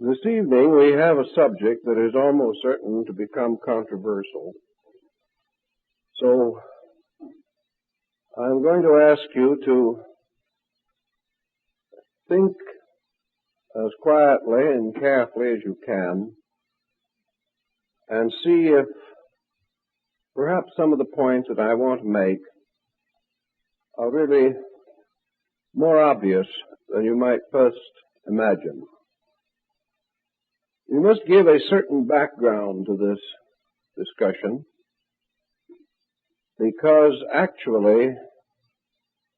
This evening we have a subject that is almost certain to become controversial. So I'm going to ask you to think as quietly and carefully as you can and see if perhaps some of the points that I want to make are really more obvious than you might first imagine. You must give a certain background to this discussion because actually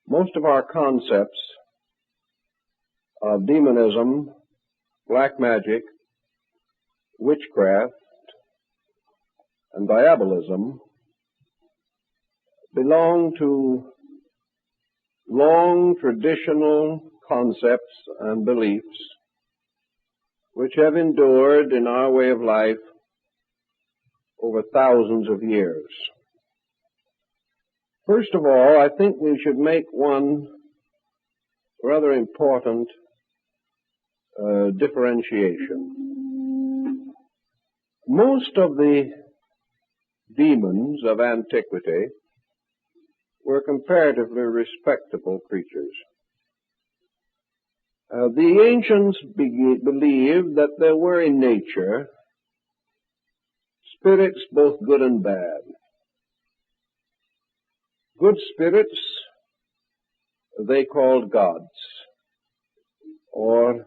most of our concepts of demonism, black magic, witchcraft, and diabolism belong to long traditional concepts and beliefs which have endured in our way of life over thousands of years. First of all, I think we should make one rather important differentiation. Most of the demons of antiquity were comparatively respectable creatures. The ancients believed that there were in nature spirits both good and bad. Good spirits they called gods, or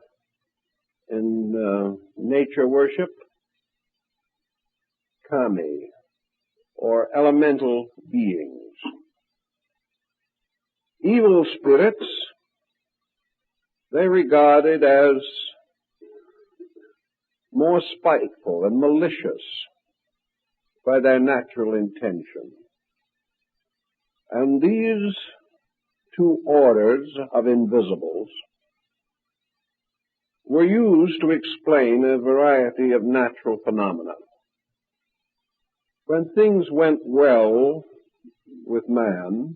in nature worship, kami, or elemental beings. Evil spirits they regarded as more spiteful and malicious by their natural intention. And these two orders of invisibles were used to explain a variety of natural phenomena. When things went well with man,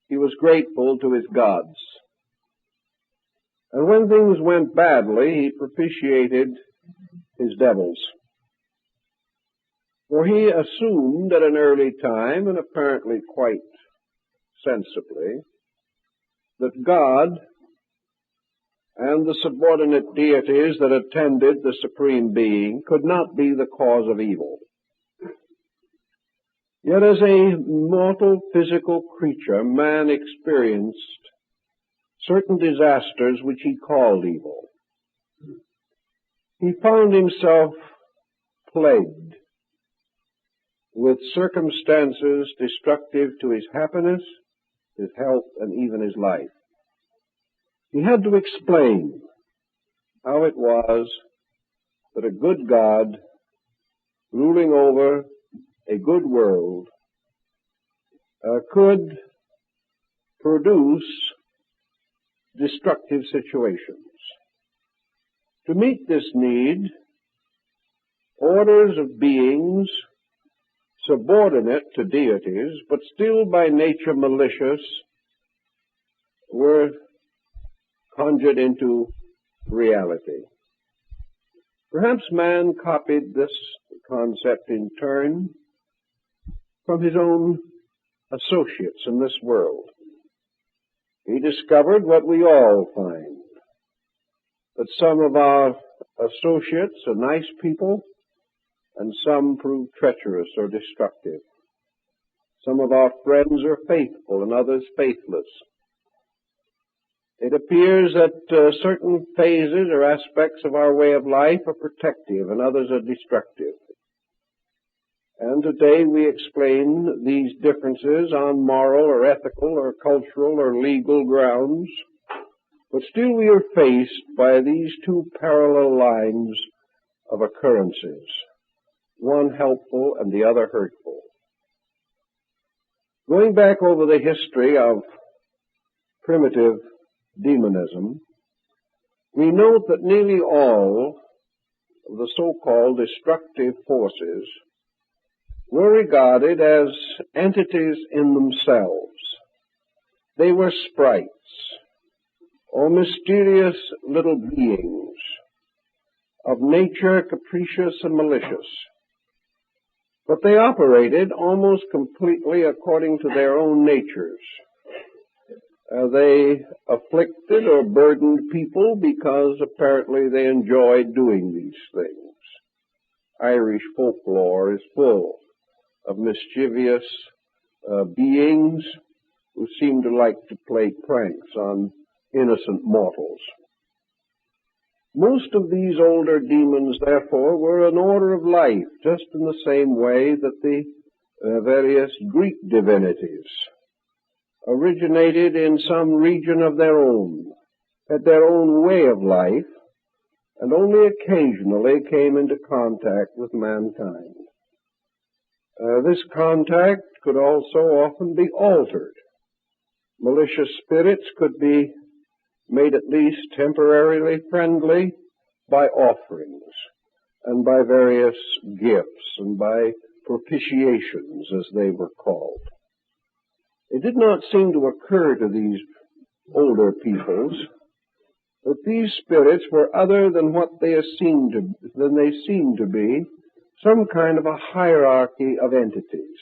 he was grateful to his gods. And when things went badly, he propitiated his devils. For he assumed at an early time, and apparently quite sensibly, that God and the subordinate deities that attended the Supreme Being could not be the cause of evil. Yet as a mortal physical creature, man experienced certain disasters which he called evil. He found himself plagued with circumstances destructive to his happiness, his health, and even his life. He had to explain how it was that a good God, ruling over a good world, could produce destructive situations. To meet this need, orders of beings subordinate to deities, but still by nature malicious, were conjured into reality. Perhaps man copied this concept in turn from his own associates in this world. He discovered what we all find, that some of our associates are nice people, and some prove treacherous or destructive. Some of our friends are faithful and others faithless. It appears that certain phases or aspects of our way of life are protective and others are destructive. And today we explain these differences on moral or ethical or cultural or legal grounds, but still we are faced by these two parallel lines of occurrences, one helpful and the other hurtful. Going back over the history of primitive demonism, we note that nearly all of the so-called destructive forces were regarded as entities in themselves. They were sprites or mysterious little beings of nature capricious and malicious. But they operated almost completely according to their own natures. They afflicted or burdened people because apparently they enjoyed doing these things. Irish folklore is full of mischievous beings who seem to like to play pranks on innocent mortals. Most of these older demons, therefore, were an order of life, just in the same way that the various Greek divinities originated in some region of their own, had their own way of life, and only occasionally came into contact with mankind. This contact could also often be altered. Malicious spirits could be made at least temporarily friendly by offerings and by various gifts and by propitiations, as they were called. It did not seem to occur to these older peoples that these spirits were other than what they seemed to be, some kind of a hierarchy of entities,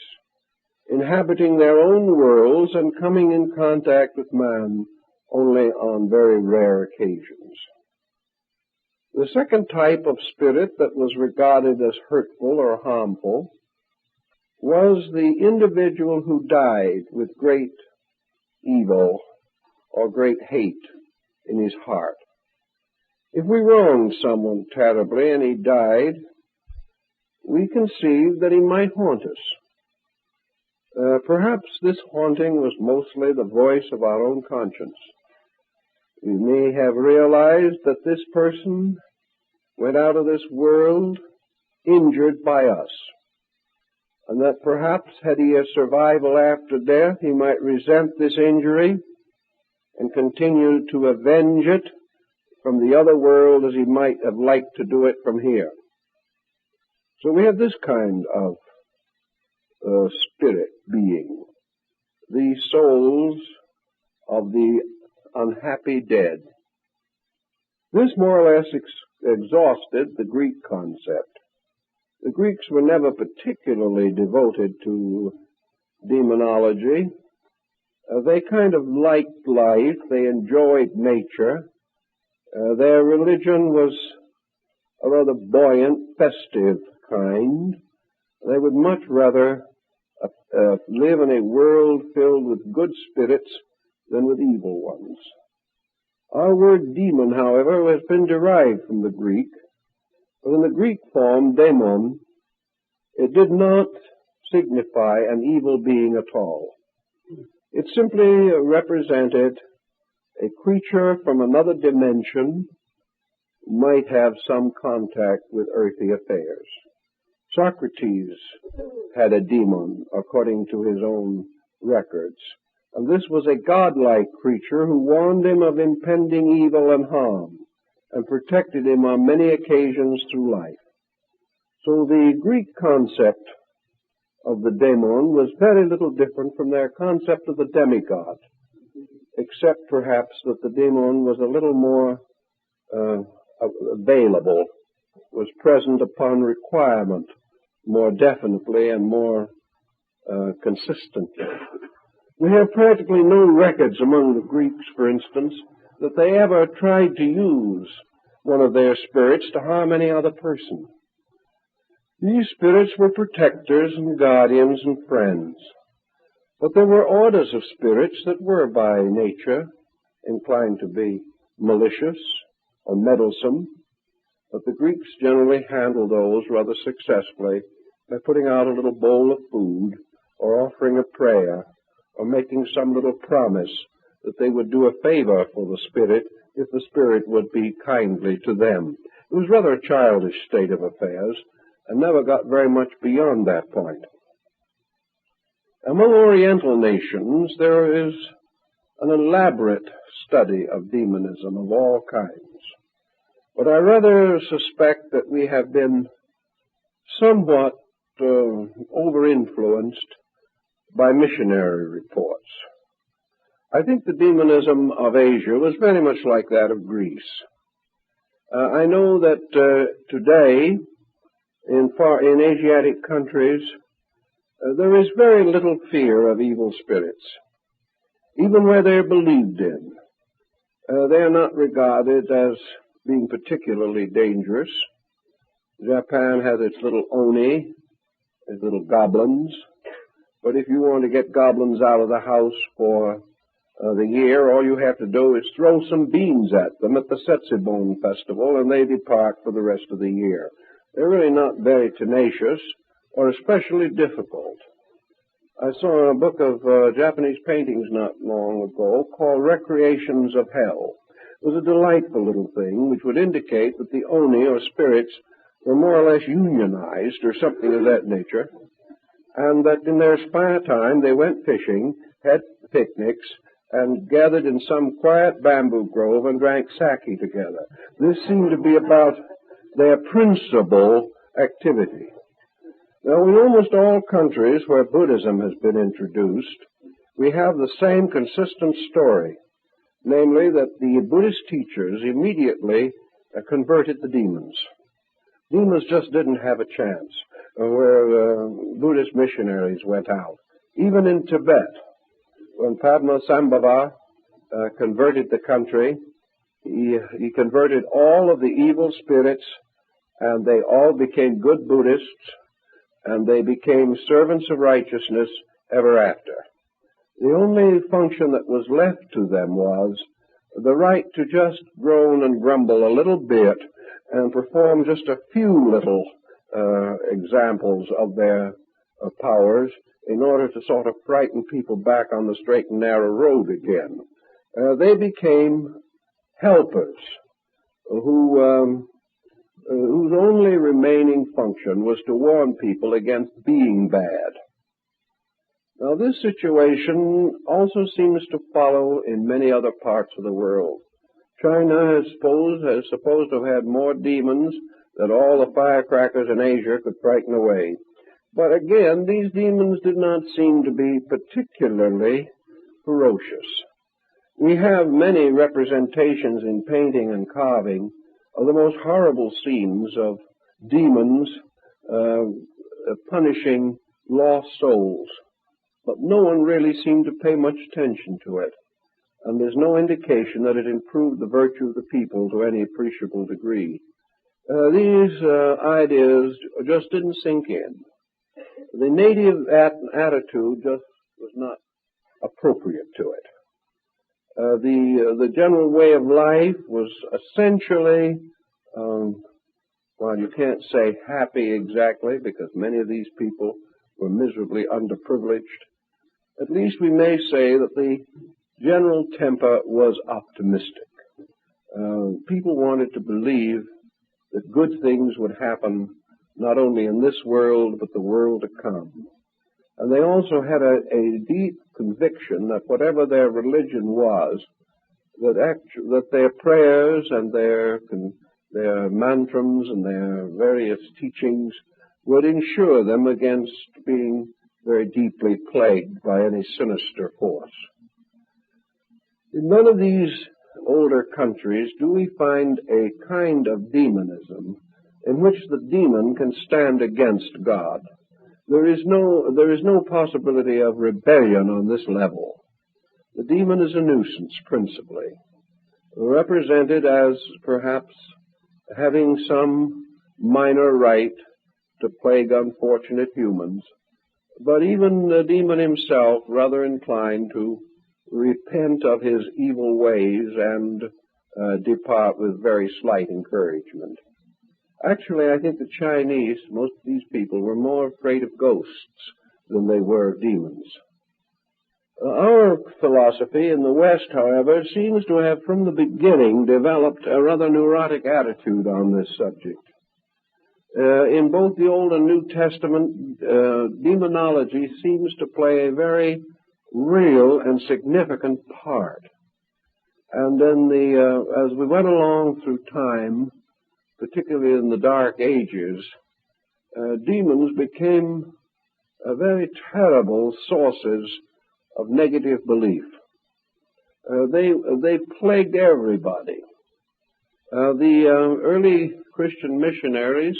inhabiting their own worlds and coming in contact with man only on very rare occasions. The second type of spirit that was regarded as hurtful or harmful was the individual who died with great evil or great hate in his heart. If we wronged someone terribly and he died, we conceived that he might haunt us. Perhaps this haunting was mostly the voice of our own conscience. We may have realized that this person went out of this world injured by us, and that perhaps had he a survival after death, he might resent this injury and continue to avenge it from the other world as he might have liked to do it from here. So we have this kind of spirit being, the souls of the unhappy dead. This more or less exhausted the Greek concept. The Greeks were never particularly devoted to demonology. They kind of liked life. They enjoyed nature. Their religion was a rather buoyant, festive kind. They would much rather live in a world filled with good spirits than with evil ones. Our word demon, however, has been derived from the Greek. But in the Greek form, demon, it did not signify an evil being at all. It simply represented a creature from another dimension who might have some contact with earthly affairs. Socrates had a demon, according to his own records, and this was a godlike creature who warned him of impending evil and harm, and protected him on many occasions through life. So the Greek concept of the demon was very little different from their concept of the demigod, except perhaps that the demon was a little more available, was present upon requirement more definitely and more consistently. We have practically no records among the Greeks, for instance, that they ever tried to use one of their spirits to harm any other person. These spirits were protectors and guardians and friends. But there were orders of spirits that were by nature inclined to be malicious or meddlesome, but the Greeks generally handled those rather successfully by putting out a little bowl of food or offering a prayer or making some little promise that they would do a favor for the spirit if the spirit would be kindly to them. It was rather a childish state of affairs and never got very much beyond that point. Among Oriental nations, there is an elaborate study of demonism of all kinds. But I rather suspect that we have been somewhat over-influenced by missionary reports. I think the demonism of Asia was very much like that of Greece. I know that today in Asiatic countries there is very little fear of evil spirits, even where they're believed in. They are not regarded as being particularly dangerous. Japan has its little oni, its little goblins, but if you want to get goblins out of the house for the year, all you have to do is throw some beans at them at the Setsubun festival, and they depart for the rest of the year. They're really not very tenacious or especially difficult. I saw a book of Japanese paintings not long ago called Recreations of Hell. It was a delightful little thing which would indicate that the oni, or spirits, were more or less unionized or something of that nature, and that in their spare time they went fishing, had picnics, and gathered in some quiet bamboo grove and drank sake together. This seemed to be about their principal activity. Now, in almost all countries where Buddhism has been introduced, we have the same consistent story, namely that the Buddhist teachers immediately converted the demons. Demons just didn't have a chance where Buddhist missionaries went out. Even in Tibet, when Padmasambhava converted the country, he converted all of the evil spirits, and they all became good Buddhists, and they became servants of righteousness ever after. The only function that was left to them was the right to just groan and grumble a little bit and perform just a few little examples of their powers in order to sort of frighten people back on the straight and narrow road again. They became helpers whose only remaining function was to warn people against being bad. Now, this situation also seems to follow in many other parts of the world. China is supposed to have had more demons than all the firecrackers in Asia could frighten away. But again, these demons did not seem to be particularly ferocious. We have many representations in painting and carving of the most horrible scenes of demons punishing lost souls. But no one really seemed to pay much attention to it, and there's no indication that it improved the virtue of the people to any appreciable degree. These ideas just didn't sink in. The native attitude just was not appropriate to it. The general way of life was essentially, well, you can't say happy exactly, because many of these people were miserably underprivileged. At least we may say that the general temper was optimistic. People wanted to believe that good things would happen not only in this world, but the world to come. And they also had a deep conviction that whatever their religion was, that their prayers and their mantrams and their various teachings would ensure them against being very deeply plagued by any sinister force. In none of these older countries do we find a kind of demonism in which the demon can stand against God. There is no possibility of rebellion on this level. The demon is a nuisance, principally, represented as perhaps having some minor right to plague unfortunate humans, but even the demon himself rather inclined to repent of his evil ways and depart with very slight encouragement. Actually, I think the Chinese, most of these people, were more afraid of ghosts than they were of demons. Our philosophy in the West, however, seems to have from the beginning developed a rather neurotic attitude on this subject. In both the Old and New Testament, demonology seems to play a very real and significant part. And then as we went along through time, particularly in the Dark Ages, demons became very terrible sources of negative belief. They plagued everybody. The early Christian missionaries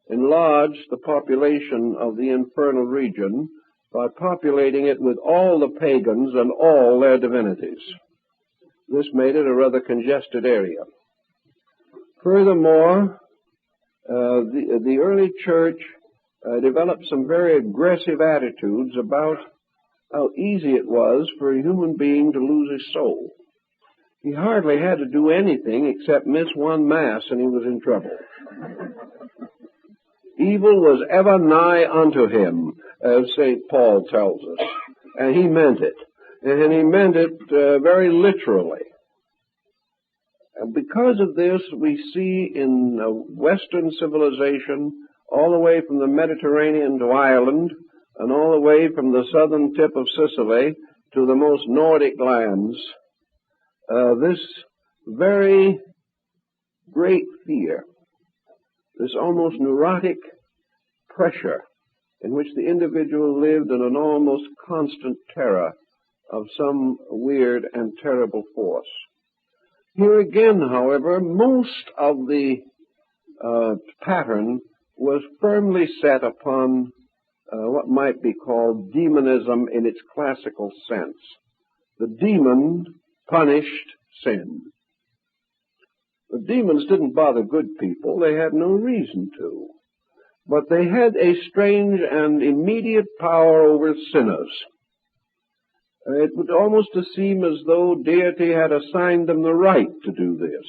enlarged the population of the infernal region by populating it with all the pagans and all their divinities. This made it a rather congested area. Furthermore, the early church developed some very aggressive attitudes about how easy it was for a human being to lose his soul. He hardly had to do anything except miss one Mass and he was in trouble. Evil was ever nigh unto him, as St. Paul tells us, and he meant it. And he meant it very literally. And because of this, we see in Western civilization, all the way from the Mediterranean to Ireland, and all the way from the southern tip of Sicily to the most Nordic lands, this very great fear, this almost neurotic pressure in which the individual lived in an almost constant terror of some weird and terrible force. Here again, however, most of the pattern was firmly set upon what might be called demonism in its classical sense. The demon punished sin. The demons didn't bother good people. They had no reason to. But they had a strange and immediate power over sinners. It would almost seem as though deity had assigned them the right to do this.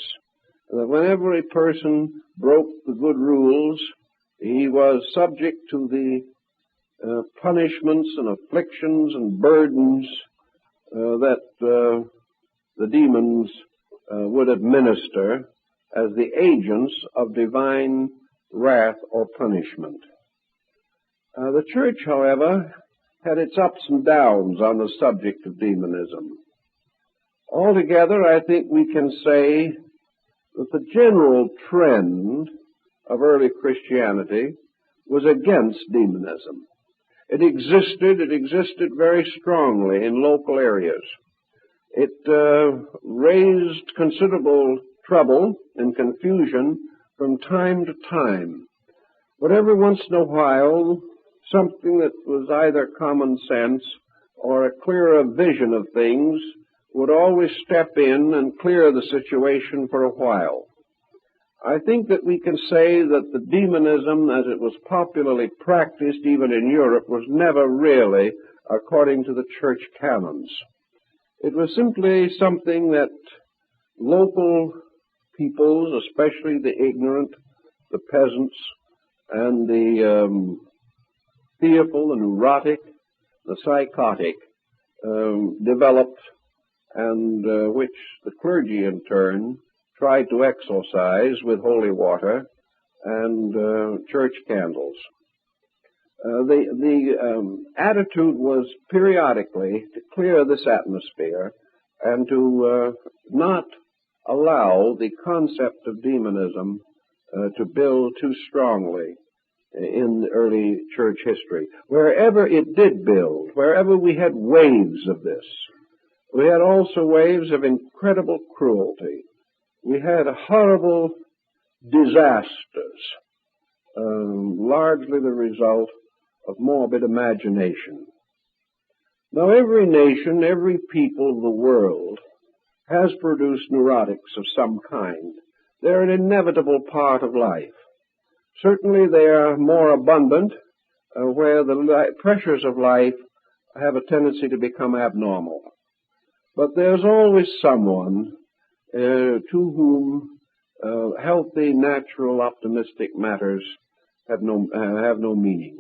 That whenever a person broke the good rules, he was subject to the punishments and afflictions and burdens that the demons would administer as the agents of divine wrath or punishment. The church, however, had its ups and downs on the subject of demonism. Altogether, I think we can say that the general trend of early Christianity was against demonism. It existed very strongly in local areas. It raised considerable trouble and confusion from time to time. But every once in a while, something that was either common sense or a clearer vision of things would always step in and clear the situation for a while. I think that we can say that the demonism, as it was popularly practiced even in Europe, was never really according to the church canons. It was simply something that local peoples, especially the ignorant, the peasants, and the fearful, the neurotic, the psychotic, developed, and which the clergy in turn tried to exorcise with holy water and church candles. The attitude was periodically to clear this atmosphere and to not allow the concept of demonism to build too strongly in early church history. Wherever it did build, wherever we had waves of this, we had also waves of incredible cruelty. We had horrible disasters, largely the result of morbid imagination. Now, every nation, every people of the world has produced neurotics of some kind. They're an inevitable part of life. Certainly they are more abundant where the pressures of life have a tendency to become abnormal. But there's always someone to whom healthy, natural, optimistic matters have no meaning.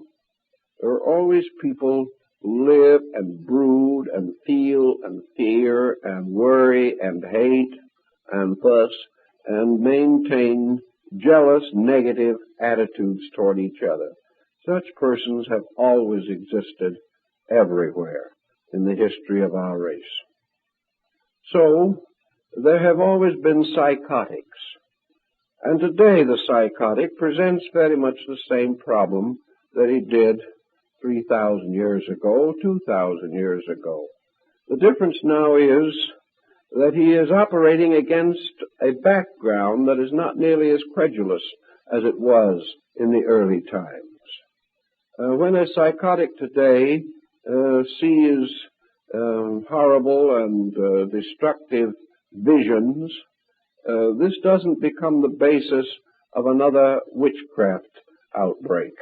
There are always people who live and brood and feel and fear and worry and hate and fuss and maintain jealous, negative attitudes toward each other. Such persons have always existed everywhere in the history of our race. So, there have always been psychotics. And today the psychotic presents very much the same problem that he did 3,000 years ago, 2,000 years ago. The difference now is that he is operating against a background that is not nearly as credulous as it was in the early times. When a psychotic today sees horrible and destructive visions, this doesn't become the basis of another witchcraft outbreak.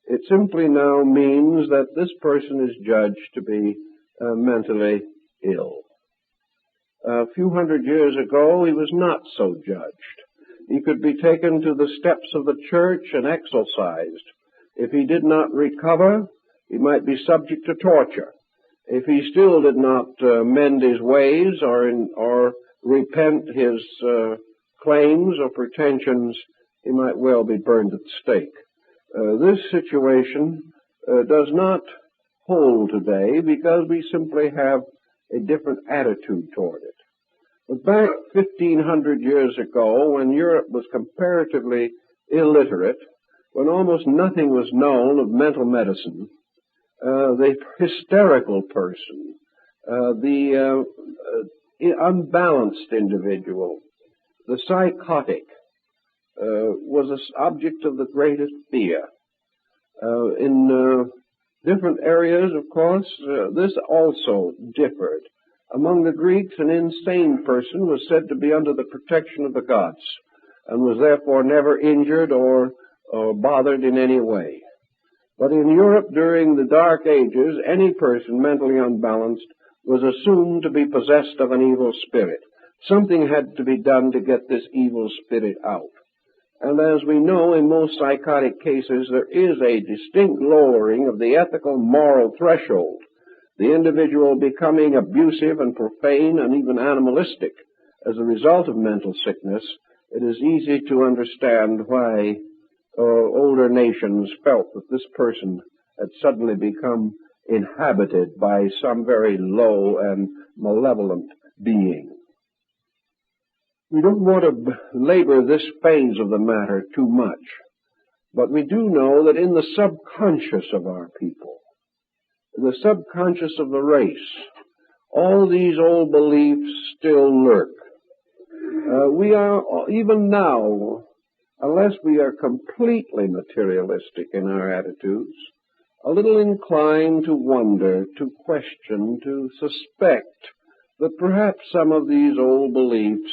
It simply now means that this person is judged to be mentally ill. A few hundred years ago, he was not so judged. He could be taken to the steps of the church and exorcised. If he did not recover, he might be subject to torture. If he still did not mend his ways or repent his claims or pretensions, he might well be burned at the stake. This situation does not hold today because we simply have a different attitude toward it. But back 1,500 years ago, when Europe was comparatively illiterate, when almost nothing was known of mental medicine, the hysterical person, the unbalanced individual, the psychotic, was an object of the greatest fear. In different areas, of course, this also differed. Among the Greeks, an insane person was said to be under the protection of the gods and was therefore never injured or bothered in any way. But in Europe during the Dark Ages, any person mentally unbalanced was assumed to be possessed of an evil spirit. Something had to be done to get this evil spirit out. And as we know, in most psychotic cases, there is a distinct lowering of the ethical moral threshold, the individual becoming abusive and profane and even animalistic as a result of mental sickness. It is easy to understand why older nations felt that this person had suddenly become inhabited by some very low and malevolent being. We don't want to labor this phase of the matter too much, but we do know that in the subconscious of our people, the subconscious of the race, all these old beliefs still lurk. We are, even now, unless we are completely materialistic in our attitudes, a little inclined to wonder, to question, to suspect that perhaps some of these old beliefs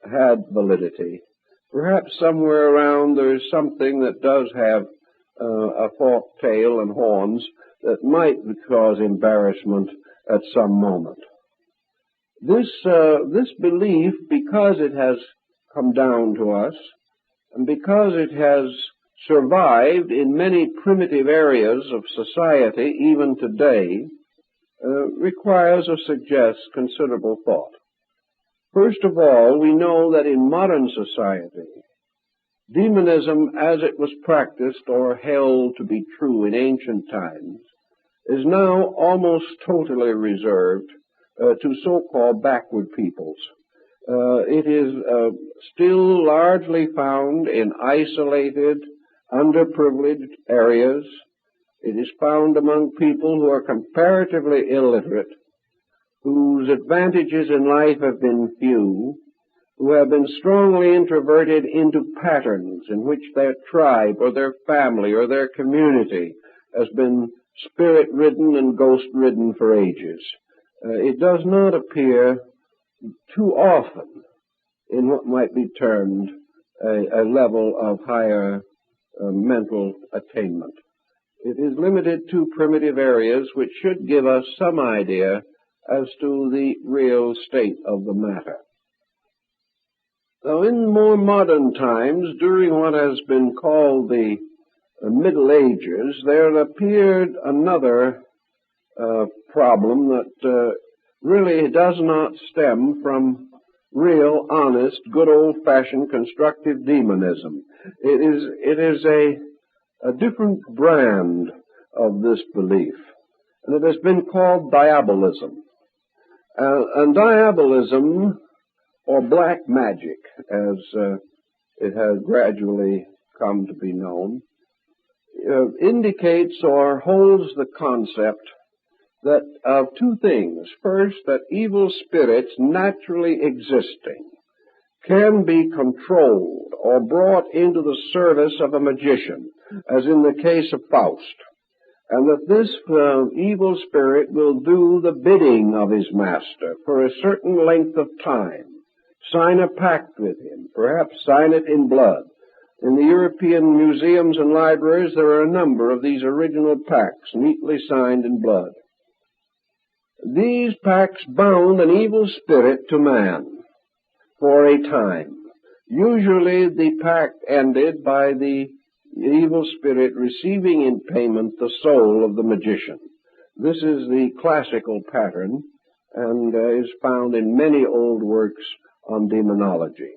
had validity. Perhaps somewhere around there's something that does have a forked tail and horns that might cause embarrassment at some moment. This belief, because it has come down to us, and because it has survived in many primitive areas of society, even today, requires or suggests considerable thought. First of all, we know that in modern society, demonism as it was practiced or held to be true in ancient times is now almost totally reserved to so-called backward peoples. It is still largely found in isolated, underprivileged areas. It is found among people who are comparatively illiterate, whose advantages in life have been few, who have been strongly introverted into patterns in which their tribe or their family or their community has been spirit-ridden and ghost-ridden for ages. It does not appear too often in what might be termed a level of higher mental attainment. It is limited to primitive areas which should give us some idea as to the real state of the matter. Now, in more modern times, during what has been called the Middle Ages, there appeared another problem that really does not stem from real, honest, good old-fashioned constructive demonism. It is a different brand of this belief, and it has been called diabolism. And diabolism, or black magic, as it has gradually come to be known, indicates or holds the concept that of two things. First, that evil spirits naturally existing can be controlled or brought into the service of a magician, as in the case of Faust, and that this evil spirit will do the bidding of his master for a certain length of time, sign a pact with him, perhaps sign it in blood. In the European museums and libraries there are a number of these original pacts, neatly signed in blood. These pacts bound an evil spirit to man for a time. Usually the pact ended by the evil spirit receiving in payment the soul of the magician. This is the classical pattern and is found in many old works on demonology.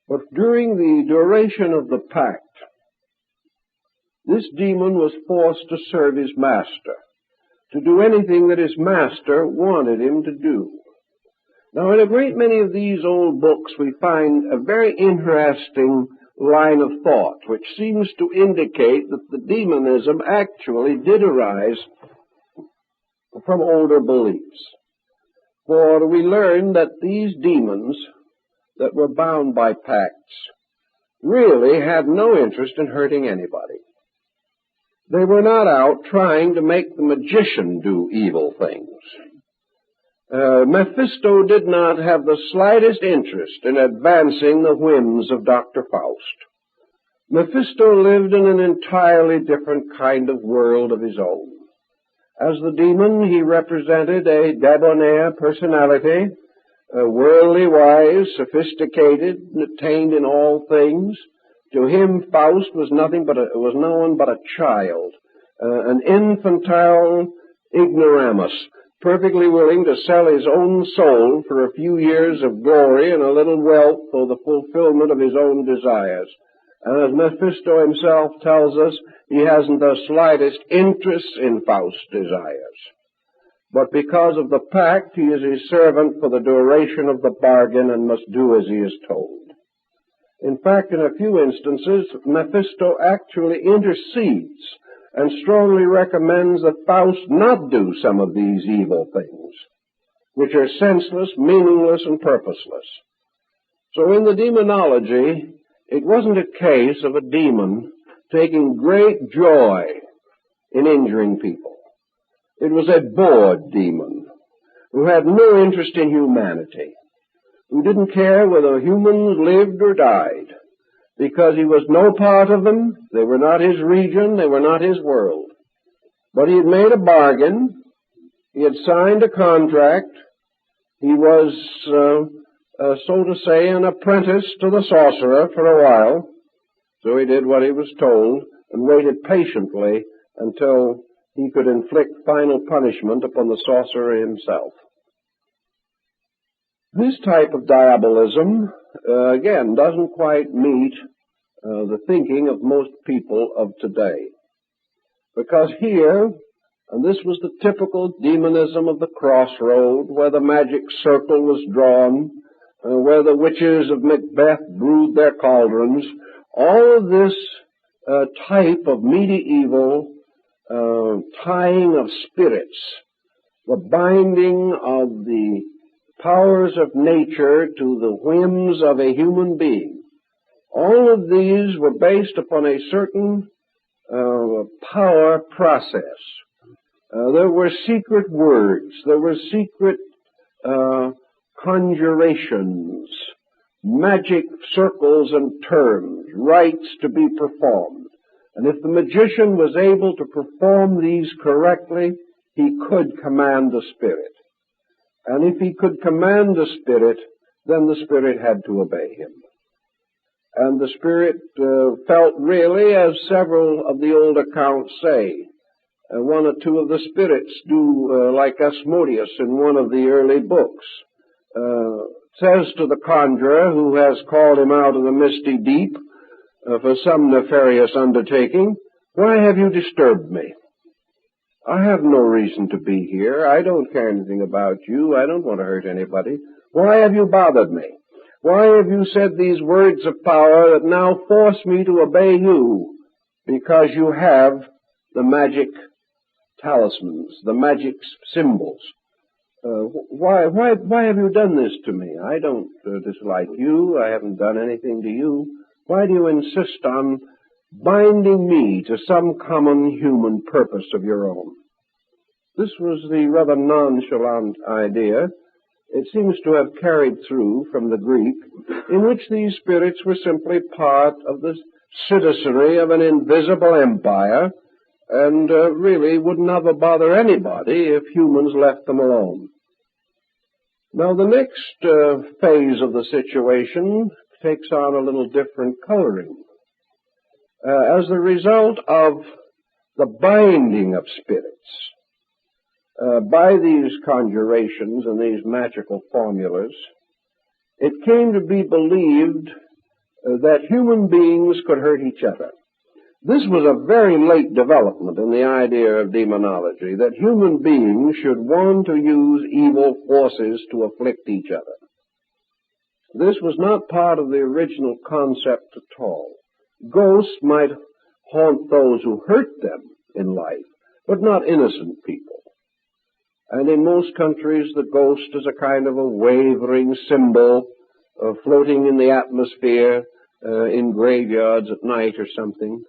But during the duration of the pact, this demon was forced to serve his master, to do anything that his master wanted him to do. Now, in a great many of these old books, we find a very interesting line of thought, which seems to indicate that the demonism actually did arise from older beliefs. For we learn that these demons that were bound by pacts really had no interest in hurting anybody. They were not out trying to make the magician do evil things. Mephisto did not have the slightest interest in advancing the whims of Dr. Faust. Mephisto lived in an entirely different kind of world of his own. As the demon, he represented a debonair personality, worldly wise, sophisticated, attained in all things. To him, Faust was was no one but a child, an infantile ignoramus, perfectly willing to sell his own soul for a few years of glory and a little wealth for the fulfillment of his own desires. And as Mephisto himself tells us, he hasn't the slightest interest in Faust's desires. But because of the pact, he is his servant for the duration of the bargain and must do as he is told. In fact, in a few instances, Mephisto actually intercedes and strongly recommends that Faust not do some of these evil things, which are senseless, meaningless, and purposeless. So in the demonology, it wasn't a case of a demon taking great joy in injuring people. It was a bored demon who had no interest in humanity, who didn't care whether humans lived or died, because he was no part of them. They were not his region, they were not his world. But he had made a bargain, he had signed a contract, he was, so to say, an apprentice to the sorcerer for a while, so he did what he was told and waited patiently until he could inflict final punishment upon the sorcerer himself. This type of diabolism, again, doesn't quite meet the thinking of most people of today. Because here, and this was the typical demonism of the crossroad, where the magic circle was drawn, where the witches of Macbeth brewed their cauldrons, all of this type of medieval tying of spirits, the binding of the powers of nature to the whims of a human being. All of these were based upon a certain power process. There were secret words, there were secret conjurations, magic circles and terms, rites to be performed. And if the magician was able to perform these correctly, he could command the spirit. And if he could command the spirit, then the spirit had to obey him. And the spirit felt really, as several of the old accounts say. One or two of the spirits do like Asmodeus in one of the early books. Says to the conjurer who has called him out of the misty deep for some nefarious undertaking, "Why have you disturbed me? I have no reason to be here. I don't care anything about you. I don't want to hurt anybody. Why have you bothered me? Why have you said these words of power that now force me to obey you? Because you have the magic talismans, the magic symbols. Why have you done this to me? I don't dislike you. I haven't done anything to you. Why do you insist on binding me to some common human purpose of your own? This was the rather nonchalant idea. It seems to have carried through from the Greek, in which these spirits were simply part of the citizenry of an invisible empire, and really would never bother anybody if humans left them alone. Now, the next phase of the situation takes on a little different coloring. As a result of the binding of spirits by these conjurations and these magical formulas, it came to be believed that human beings could hurt each other. This was a very late development in the idea of demonology, that human beings should want to use evil forces to afflict each other. This was not part of the original concept at all. Ghosts might haunt those who hurt them in life, but not innocent people. And in most countries, the ghost is a kind of a wavering symbol floating in the atmosphere in graveyards at night or something,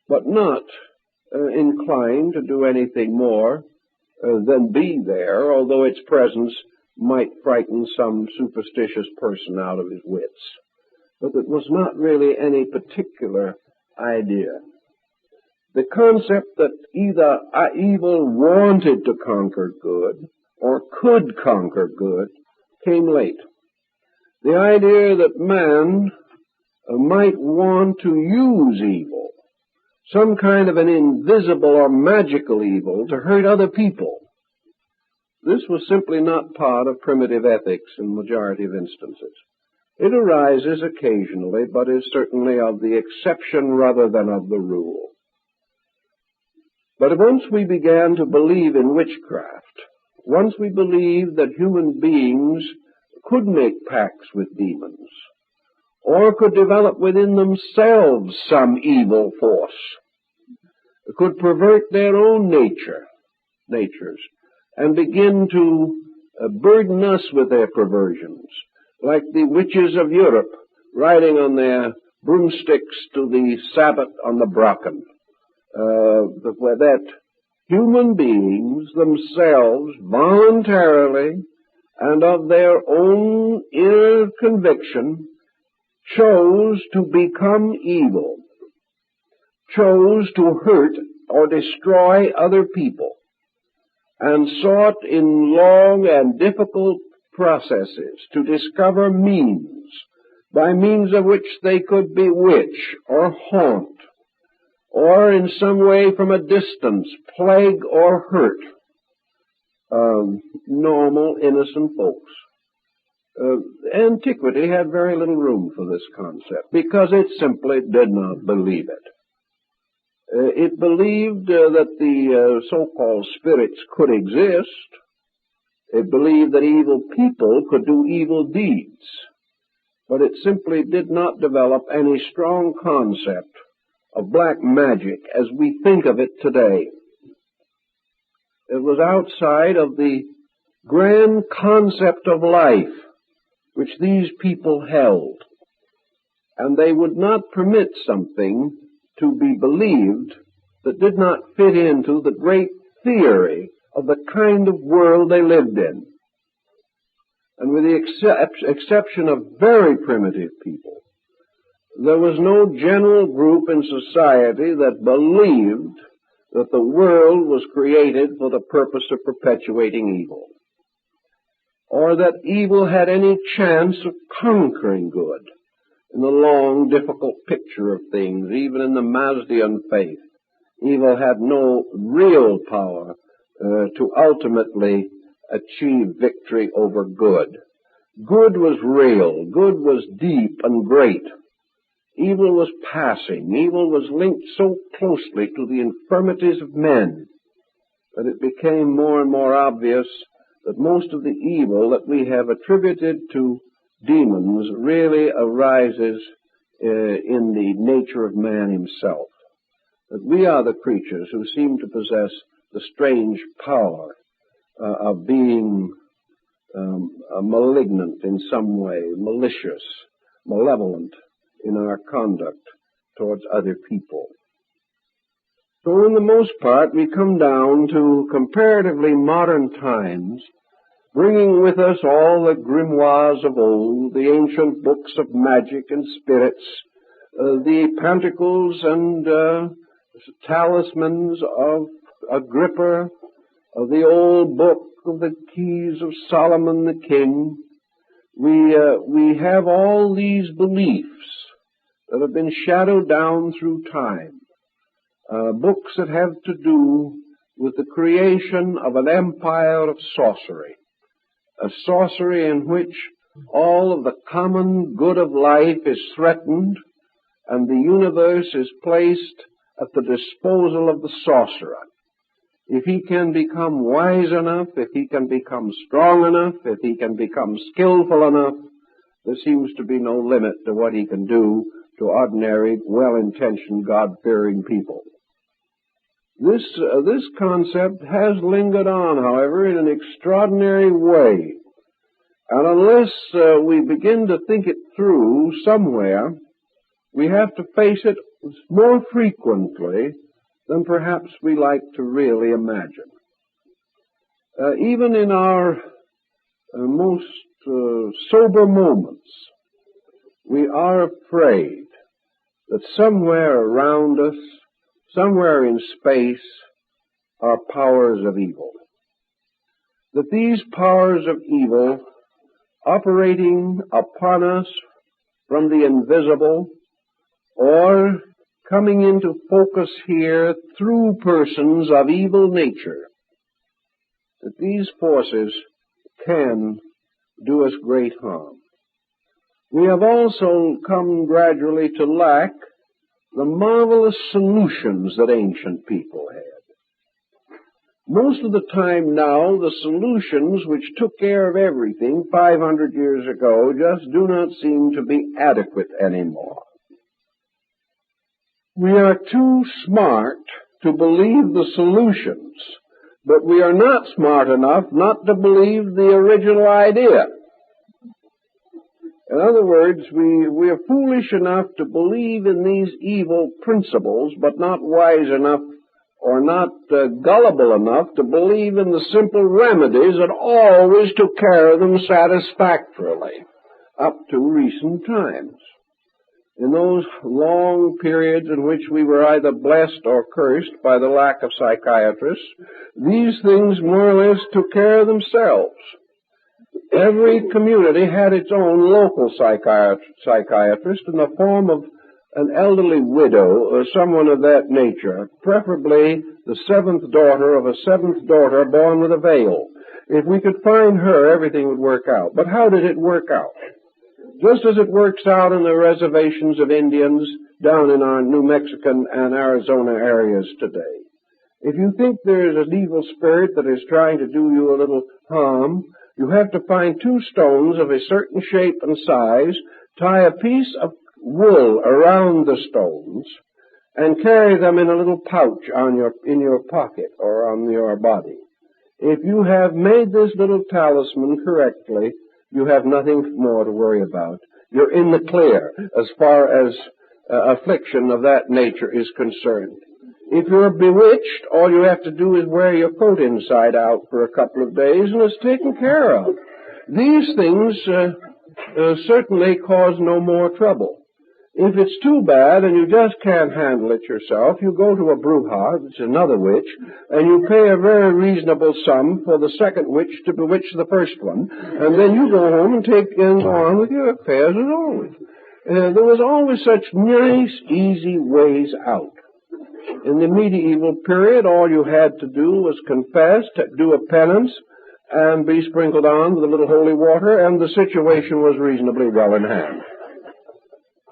but not inclined to do anything more than be there, although its presence might frighten some superstitious person out of his wits. But it was not really any particular idea. The concept that either evil wanted to conquer good or could conquer good came late. The idea that man might want to use evil, some kind of an invisible or magical evil, to hurt other people. This was simply not part of primitive ethics in the majority of instances. It arises occasionally, but is certainly of the exception rather than of the rule. But once we began to believe in witchcraft, once we believed that human beings could make pacts with demons, or could develop within themselves some evil force, could pervert their own natures, and begin to burden us with their perversions, like the witches of Europe riding on their broomsticks to the Sabbath on the Brocken, where that human beings themselves voluntarily and of their own inner conviction chose to become evil, chose to hurt or destroy other people, and sought in long and difficult processes to discover means by means of which they could bewitch or haunt, or in some way from a distance plague or hurt normal, innocent folks. Antiquity had very little room for this concept because it simply did not believe it. It believed that the so-called spirits could exist. It believed that evil people could do evil deeds. But it simply did not develop any strong concept of black magic as we think of it today. It was outside of the grand concept of life which these people held. And they would not permit something to be believed that did not fit into the great theory of the kind of world they lived in. And with the exception of very primitive people, there was no general group in society that believed that the world was created for the purpose of perpetuating evil, or that evil had any chance of conquering good. In the long, difficult picture of things, even in the Mazdian faith, evil had no real power to ultimately achieve victory over good. Good was real. Good was deep and great. Evil was passing. Evil was linked so closely to the infirmities of men that it became more and more obvious that most of the evil that we have attributed to demons really arises in the nature of man himself. That we are the creatures who seem to possess the strange power of being malignant in some way, malicious, malevolent in our conduct towards other people. So in the most part, we come down to comparatively modern times, bringing with us all the grimoires of old, the ancient books of magic and spirits, the panticles and talismans of Agrippa, of the old book of the keys of Solomon the king. We have all these beliefs that have been shadowed down through time. Books that have to do with the creation of an empire of sorcery, a sorcery in which all of the common good of life is threatened and the universe is placed at the disposal of the sorcerer. If he can become wise enough, if he can become strong enough, if he can become skillful enough, there seems to be no limit to what he can do to ordinary, well-intentioned, God-fearing people. This concept has lingered on, however, in an extraordinary way. And unless we begin to think it through somewhere, we have to face it more frequently than perhaps we like to really imagine. Even in our most sober moments, we are afraid that somewhere around us, somewhere in space, are powers of evil. That these powers of evil, operating upon us from the invisible, or coming into focus here through persons of evil nature, that these forces can do us great harm. We have also come gradually to lack the marvelous solutions that ancient people had. Most of the time now, the solutions which took care of everything 500 years ago just do not seem to be adequate anymore. We are too smart to believe the solutions, but we are not smart enough not to believe the original idea. In other words, we are foolish enough to believe in these evil principles, but not wise enough or not gullible enough to believe in the simple remedies that always took care of them satisfactorily up to recent times. In those long periods in which we were either blessed or cursed by the lack of psychiatrists, these things more or less took care of themselves. Every community had its own local psychiatrist in the form of an elderly widow or someone of that nature, preferably the seventh daughter of a seventh daughter born with a veil. If we could find her, everything would work out. But how did it work out? Just as it works out in the reservations of Indians down in our New Mexican and Arizona areas today. If you think there is an evil spirit that is trying to do you a little harm, you have to find two stones of a certain shape and size, tie a piece of wool around the stones, and carry them in a little pouch in your pocket or on your body. If you have made this little talisman correctly, you have nothing more to worry about. You're in the clear as far as affliction of that nature is concerned. If you're bewitched, all you have to do is wear your coat inside out for a couple of days and it's taken care of. These things certainly cause no more trouble. If it's too bad and you just can't handle it yourself, you go to a bruja, which is another witch, and you pay a very reasonable sum for the second witch to bewitch the first one, and then you go home and go on with your affairs as always. There was always such nice, easy ways out. In the medieval period, all you had to do was confess, do a penance, and be sprinkled on with a little holy water, and the situation was reasonably well in hand.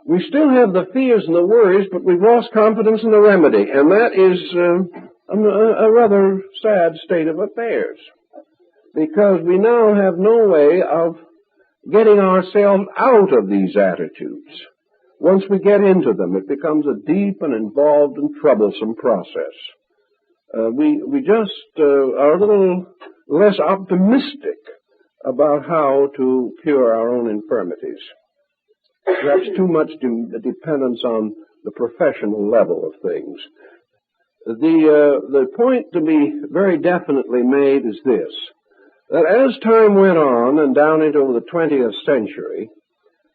We still have the fears and the worries, but we've lost confidence in the remedy, and that is a rather sad state of affairs, because we now have no way of getting ourselves out of these attitudes. Once we get into them, it becomes a deep and involved and troublesome process. we just are a little less optimistic about how to cure our own infirmities. Perhaps too much dependence on the professional level of things. The point to be very definitely made is this, that as time went on and down into the 20th century,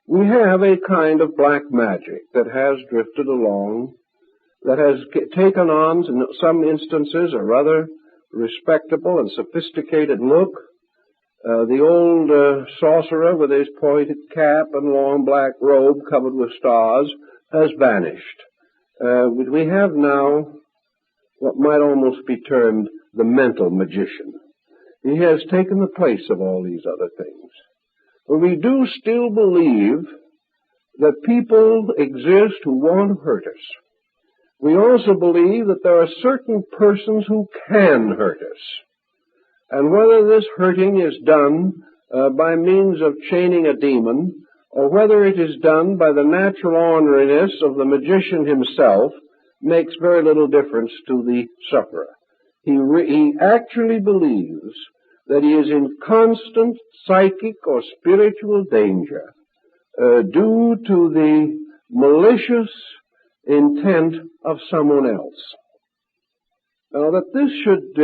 we have a kind of black magic that has drifted along, that has taken on, in some instances, a rather respectable and sophisticated look. The old sorcerer with his pointed cap and long black robe covered with stars has vanished. We have now what might almost be termed the mental magician. He has taken the place of all these other things. But we do still believe that people exist who want to hurt us. We also believe that there are certain persons who can hurt us. And whether this hurting is done by means of chaining a demon, or whether it is done by the natural orneriness of the magician himself, makes very little difference to the sufferer. He actually believes that he is in constant psychic or spiritual danger due to the malicious intent of someone else. Now, that this should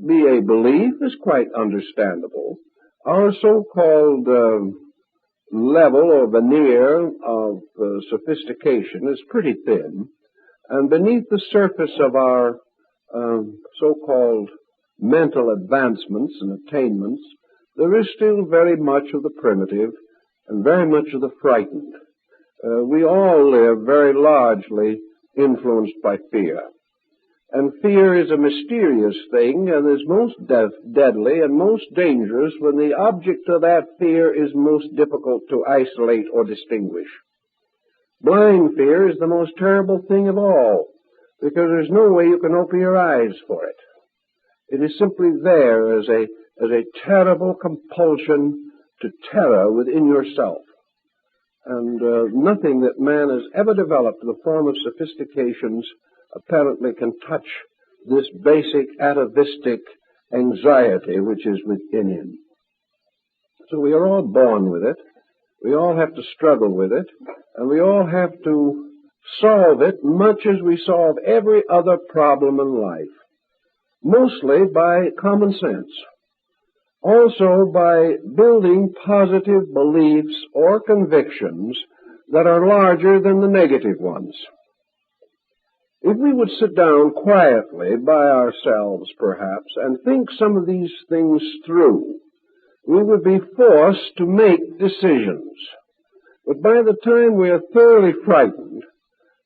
be a belief is quite understandable. Our so-called level or veneer of sophistication is pretty thin, and beneath the surface of our so-called mental advancements and attainments, there is still very much of the primitive and very much of the frightened. We all live very largely influenced by fear. And fear is a mysterious thing and is most deadly and most dangerous when the object of that fear is most difficult to isolate or distinguish. Blind fear is the most terrible thing of all, because there's no way you can open your eyes for it. It is simply there as a terrible compulsion to terror within yourself. And nothing that man has ever developed in the form of sophistications apparently can touch this basic atavistic anxiety which is within him. So we are all born with it. We all have to struggle with it, and we all have to solve it much as we solve every other problem in life, mostly by common sense, also by building positive beliefs or convictions that are larger than the negative ones. If we would sit down quietly by ourselves, perhaps, and think some of these things through, we would be forced to make decisions. But by the time we are thoroughly frightened,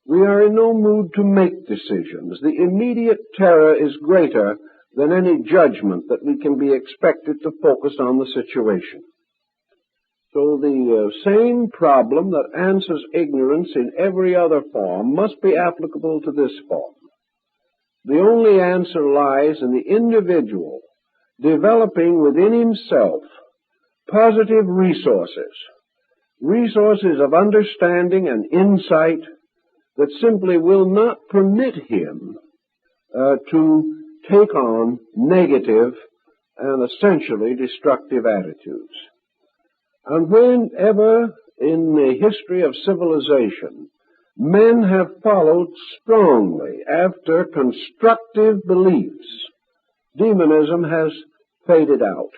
we are in no mood to make decisions. The immediate terror is greater than any judgment that we can be expected to focus on the situation. So the same problem that answers ignorance in every other form must be applicable to this form. The only answer lies in the individual developing within himself positive resources of understanding and insight that simply will not permit him to take on negative and essentially destructive attitudes. And whenever in the history of civilization men have followed strongly after constructive beliefs, demonism has faded out.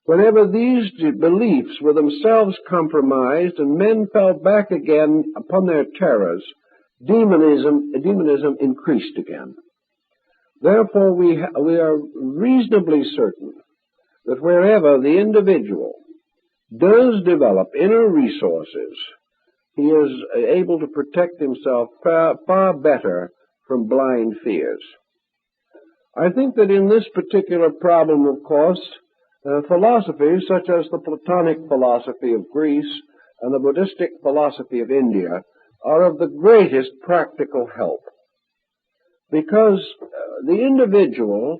Whenever these beliefs were themselves compromised and men fell back again upon their terrors, demonism increased again. Therefore, we are reasonably certain that wherever the individual does develop inner resources, he is able to protect himself far better from blind fears. I think that in this particular problem, of course, philosophies such as the Platonic philosophy of Greece and the Buddhistic philosophy of India are of the greatest practical help. Because the individual,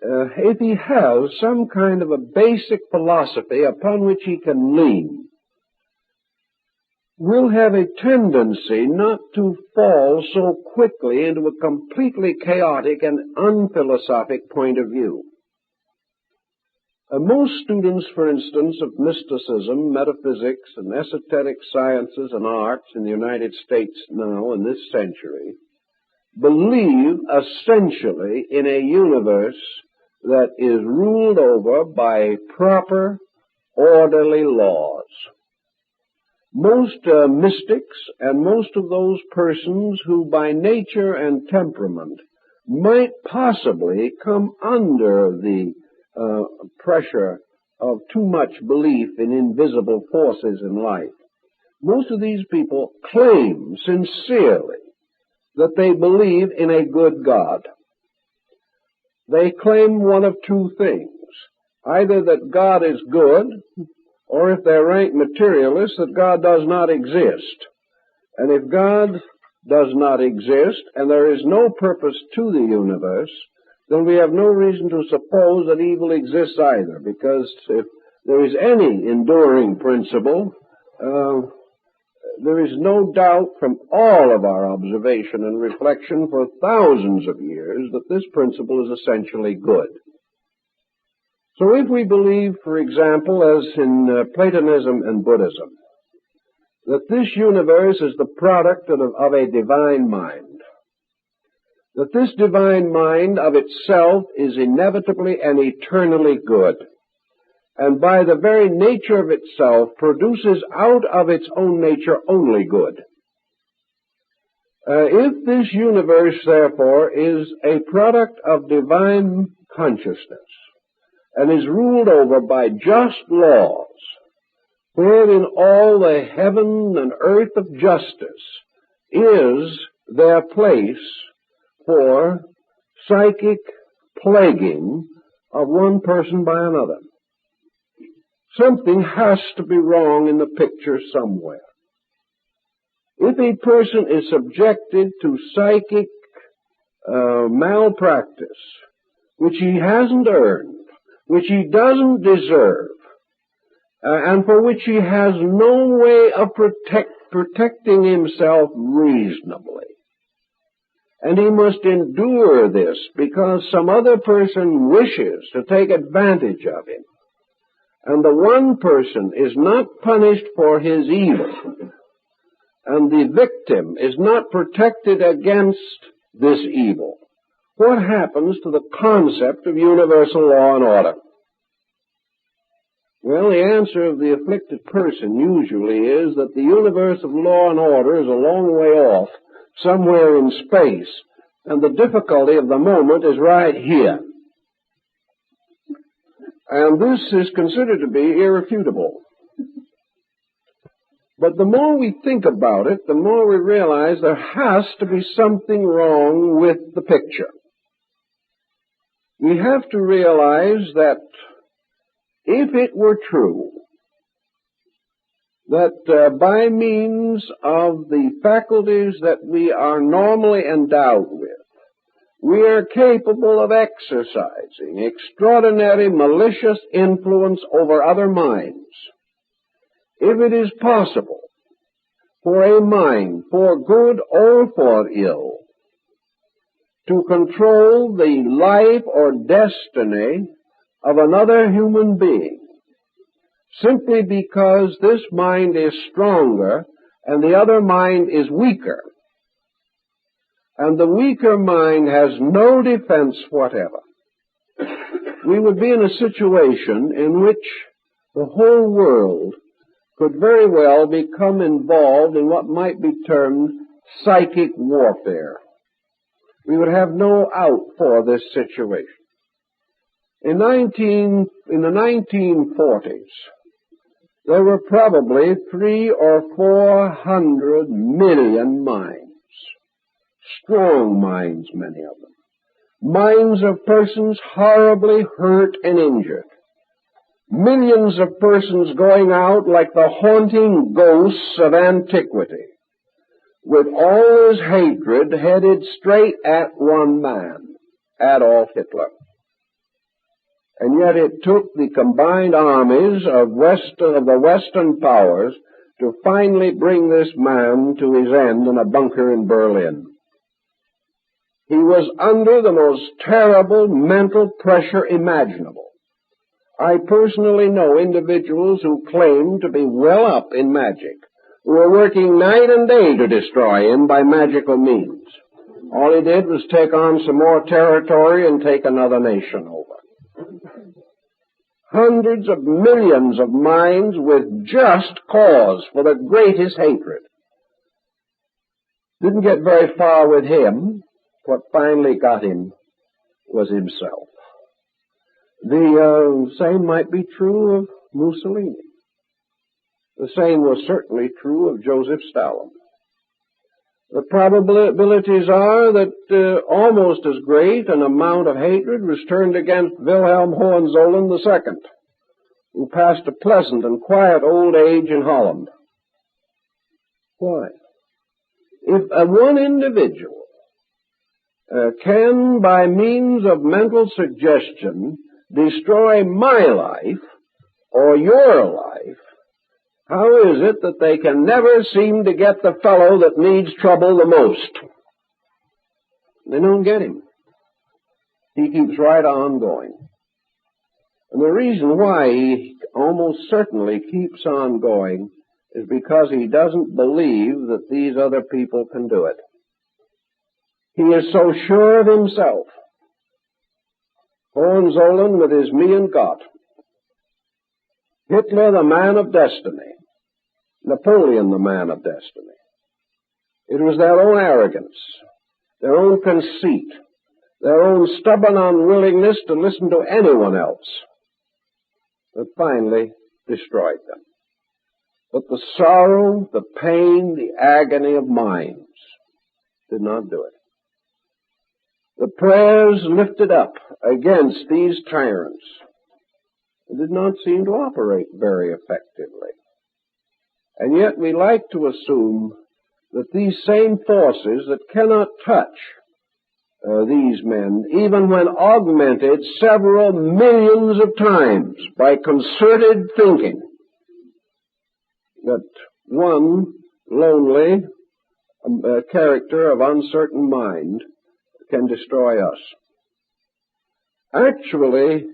if he has some kind of a basic philosophy upon which he can lean, will have a tendency not to fall so quickly into a completely chaotic and unphilosophic point of view. Most students, for instance, of mysticism, metaphysics, and esoteric sciences and arts in the United States now in this century believe essentially in a universe that is ruled over by proper, orderly laws. Most mystics and most of those persons who by nature and temperament might possibly come under the pressure of too much belief in invisible forces in life, most of these people claim sincerely that they believe in a good God. They claim one of two things: either that God is good, or if they're rank materialists, that God does not exist. And if God does not exist, and there is no purpose to the universe, then we have no reason to suppose that evil exists either, because if there is any enduring principle, there is no doubt from all of our observation and reflection for thousands of years that this principle is essentially good. So if we believe, for example, as in Platonism and Buddhism, that this universe is the product of a divine mind, that this divine mind of itself is inevitably and eternally good, and by the very nature of itself produces out of its own nature only good. If this universe, therefore, is a product of divine consciousness and is ruled over by just laws, wherein all the heaven and earth of justice is their place for psychic plaguing of one person by another, something has to be wrong in the picture somewhere. If a person is subjected to psychic malpractice, which he hasn't earned, which he doesn't deserve, and for which he has no way of protecting himself reasonably, and he must endure this because some other person wishes to take advantage of him, and the one person is not punished for his evil, and the victim is not protected against this evil, what happens to the concept of universal law and order? Well, the answer of the afflicted person usually is that the universe of law and order is a long way off, somewhere in space, and the difficulty of the moment is right here. And this is considered to be irrefutable. But the more we think about it, the more we realize there has to be something wrong with the picture. We have to realize that if it were true that by means of the faculties that we are normally endowed with, we are capable of exercising extraordinary malicious influence over other minds, if it is possible for a mind, for good or for ill, to control the life or destiny of another human being, simply because this mind is stronger and the other mind is weaker, and the weaker mind has no defense whatever, we would be in a situation in which the whole world could very well become involved in what might be termed psychic warfare. We would have no out for this situation. In the 1940s, there were probably 300 or 400 million minds. Strong minds, many of them. Minds of persons horribly hurt and injured. Millions of persons going out like the haunting ghosts of antiquity, with all his hatred headed straight at one man, Adolf Hitler. And yet it took the combined armies of the Western powers to finally bring this man to his end in a bunker in Berlin. He was under the most terrible mental pressure imaginable. I personally know individuals who claim to be well up in magic, who were working night and day to destroy him by magical means. All he did was take on some more territory and take another nation over. Hundreds of millions of minds with just cause for the greatest hatred. Didn't get very far with him. What finally got him was himself. The same might be true of Mussolini. The same was certainly true of Joseph Stalin. The probabilities are that almost as great an amount of hatred was turned against Wilhelm Hohenzollern II, who passed a pleasant and quiet old age in Holland. Why? If one individual can, by means of mental suggestion, destroy my life or your life, how is it that they can never seem to get the fellow that needs trouble the most? They don't get him. He keeps right on going. And the reason why he almost certainly keeps on going is because he doesn't believe that these other people can do it. He is so sure of himself. Hohenzollern with his me and Gott. Hitler, the man of destiny. Napoleon, the man of destiny. It was their own arrogance, their own conceit, their own stubborn unwillingness to listen to anyone else that finally destroyed them. But the sorrow, the pain, the agony of minds did not do it. The prayers lifted up against these tyrants did not seem to operate very effectively. And yet we like to assume that these same forces that cannot touch these men, even when augmented several millions of times by concerted thinking, that one lonely character of uncertain mind can destroy us. Actually,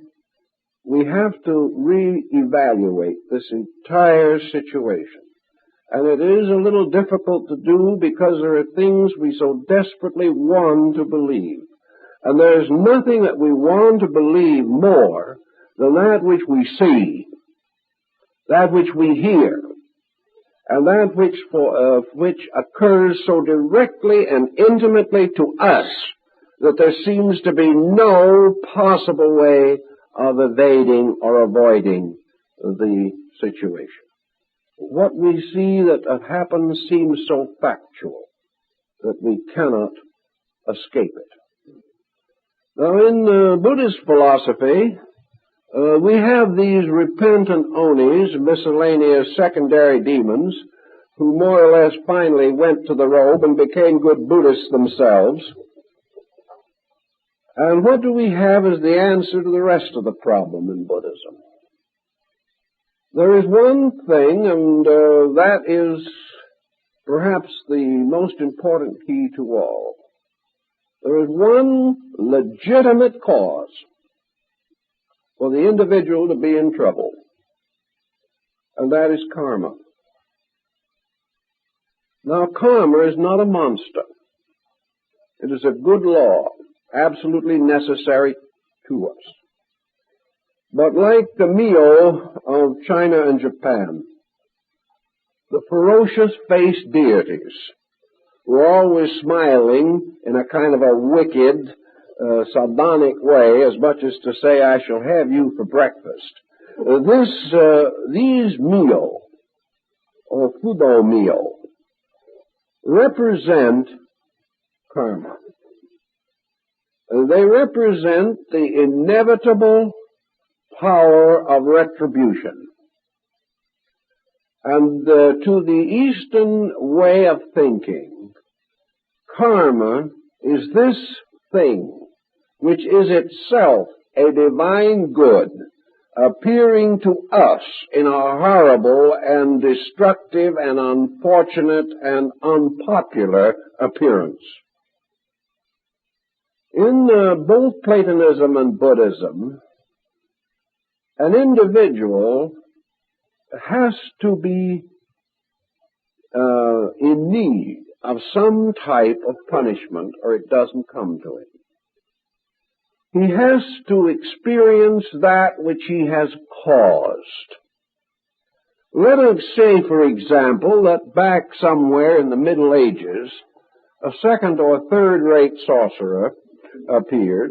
we have to reevaluate this entire situation. And it is a little difficult to do because there are things we so desperately want to believe. And there's nothing that we want to believe more than that which we see, that which we hear, and that which occurs so directly and intimately to us that there seems to be no possible way of evading or avoiding the situation. What we see that happens seems so factual that we cannot escape it. Now, in Buddhist philosophy, we have these repentant onis, miscellaneous secondary demons, who more or less finally went to the robe and became good Buddhists themselves. And what do we have as the answer to the rest of the problem in Buddhism? There is one thing, and that is perhaps the most important key to all. There is one legitimate cause for the individual to be in trouble, and that is karma. Now, karma is not a monster. It is a good law, absolutely necessary to us. But like the Mio of China and Japan, the ferocious-faced deities were always smiling in a kind of a wicked, sardonic way, as much as to say, I shall have you for breakfast. These Mio, or Fudo Mio, represent karma. They represent the inevitable power of retribution. And to the Eastern way of thinking, karma is this thing which is itself a divine good appearing to us in a horrible and destructive and unfortunate and unpopular appearance. In both Platonism and Buddhism, an individual has to be in need of some type of punishment, or it doesn't come to him. He has to experience that which he has caused. Let us say, for example, that back somewhere in the Middle Ages, a second or third-rate sorcerer appeared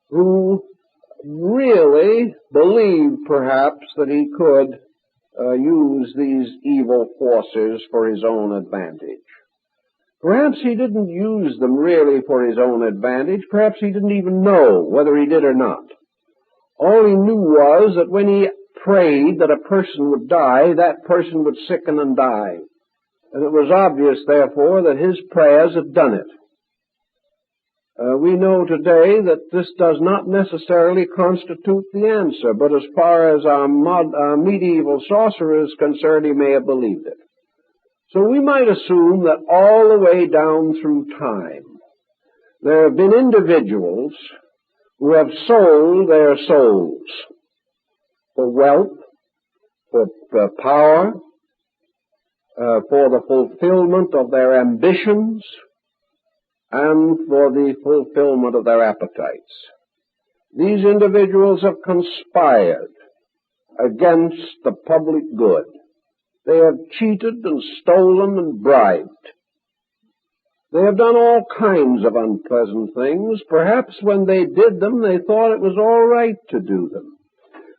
who really believed, perhaps, that he could use these evil forces for his own advantage. Perhaps he didn't use them really for his own advantage. Perhaps he didn't even know whether he did or not. All he knew was that when he prayed that a person would die, that person would sicken and die. And it was obvious, therefore, that his prayers had done it. We know today that this does not necessarily constitute the answer, but as far as our medieval sorcerer is concerned, he may have believed it. So we might assume that all the way down through time, there have been individuals who have sold their souls for wealth, for power, for the fulfillment of their ambitions, and for the fulfillment of their appetites. These individuals have conspired against the public good. They have cheated and stolen and bribed. They have done all kinds of unpleasant things. Perhaps when they did them, they thought it was all right to do them.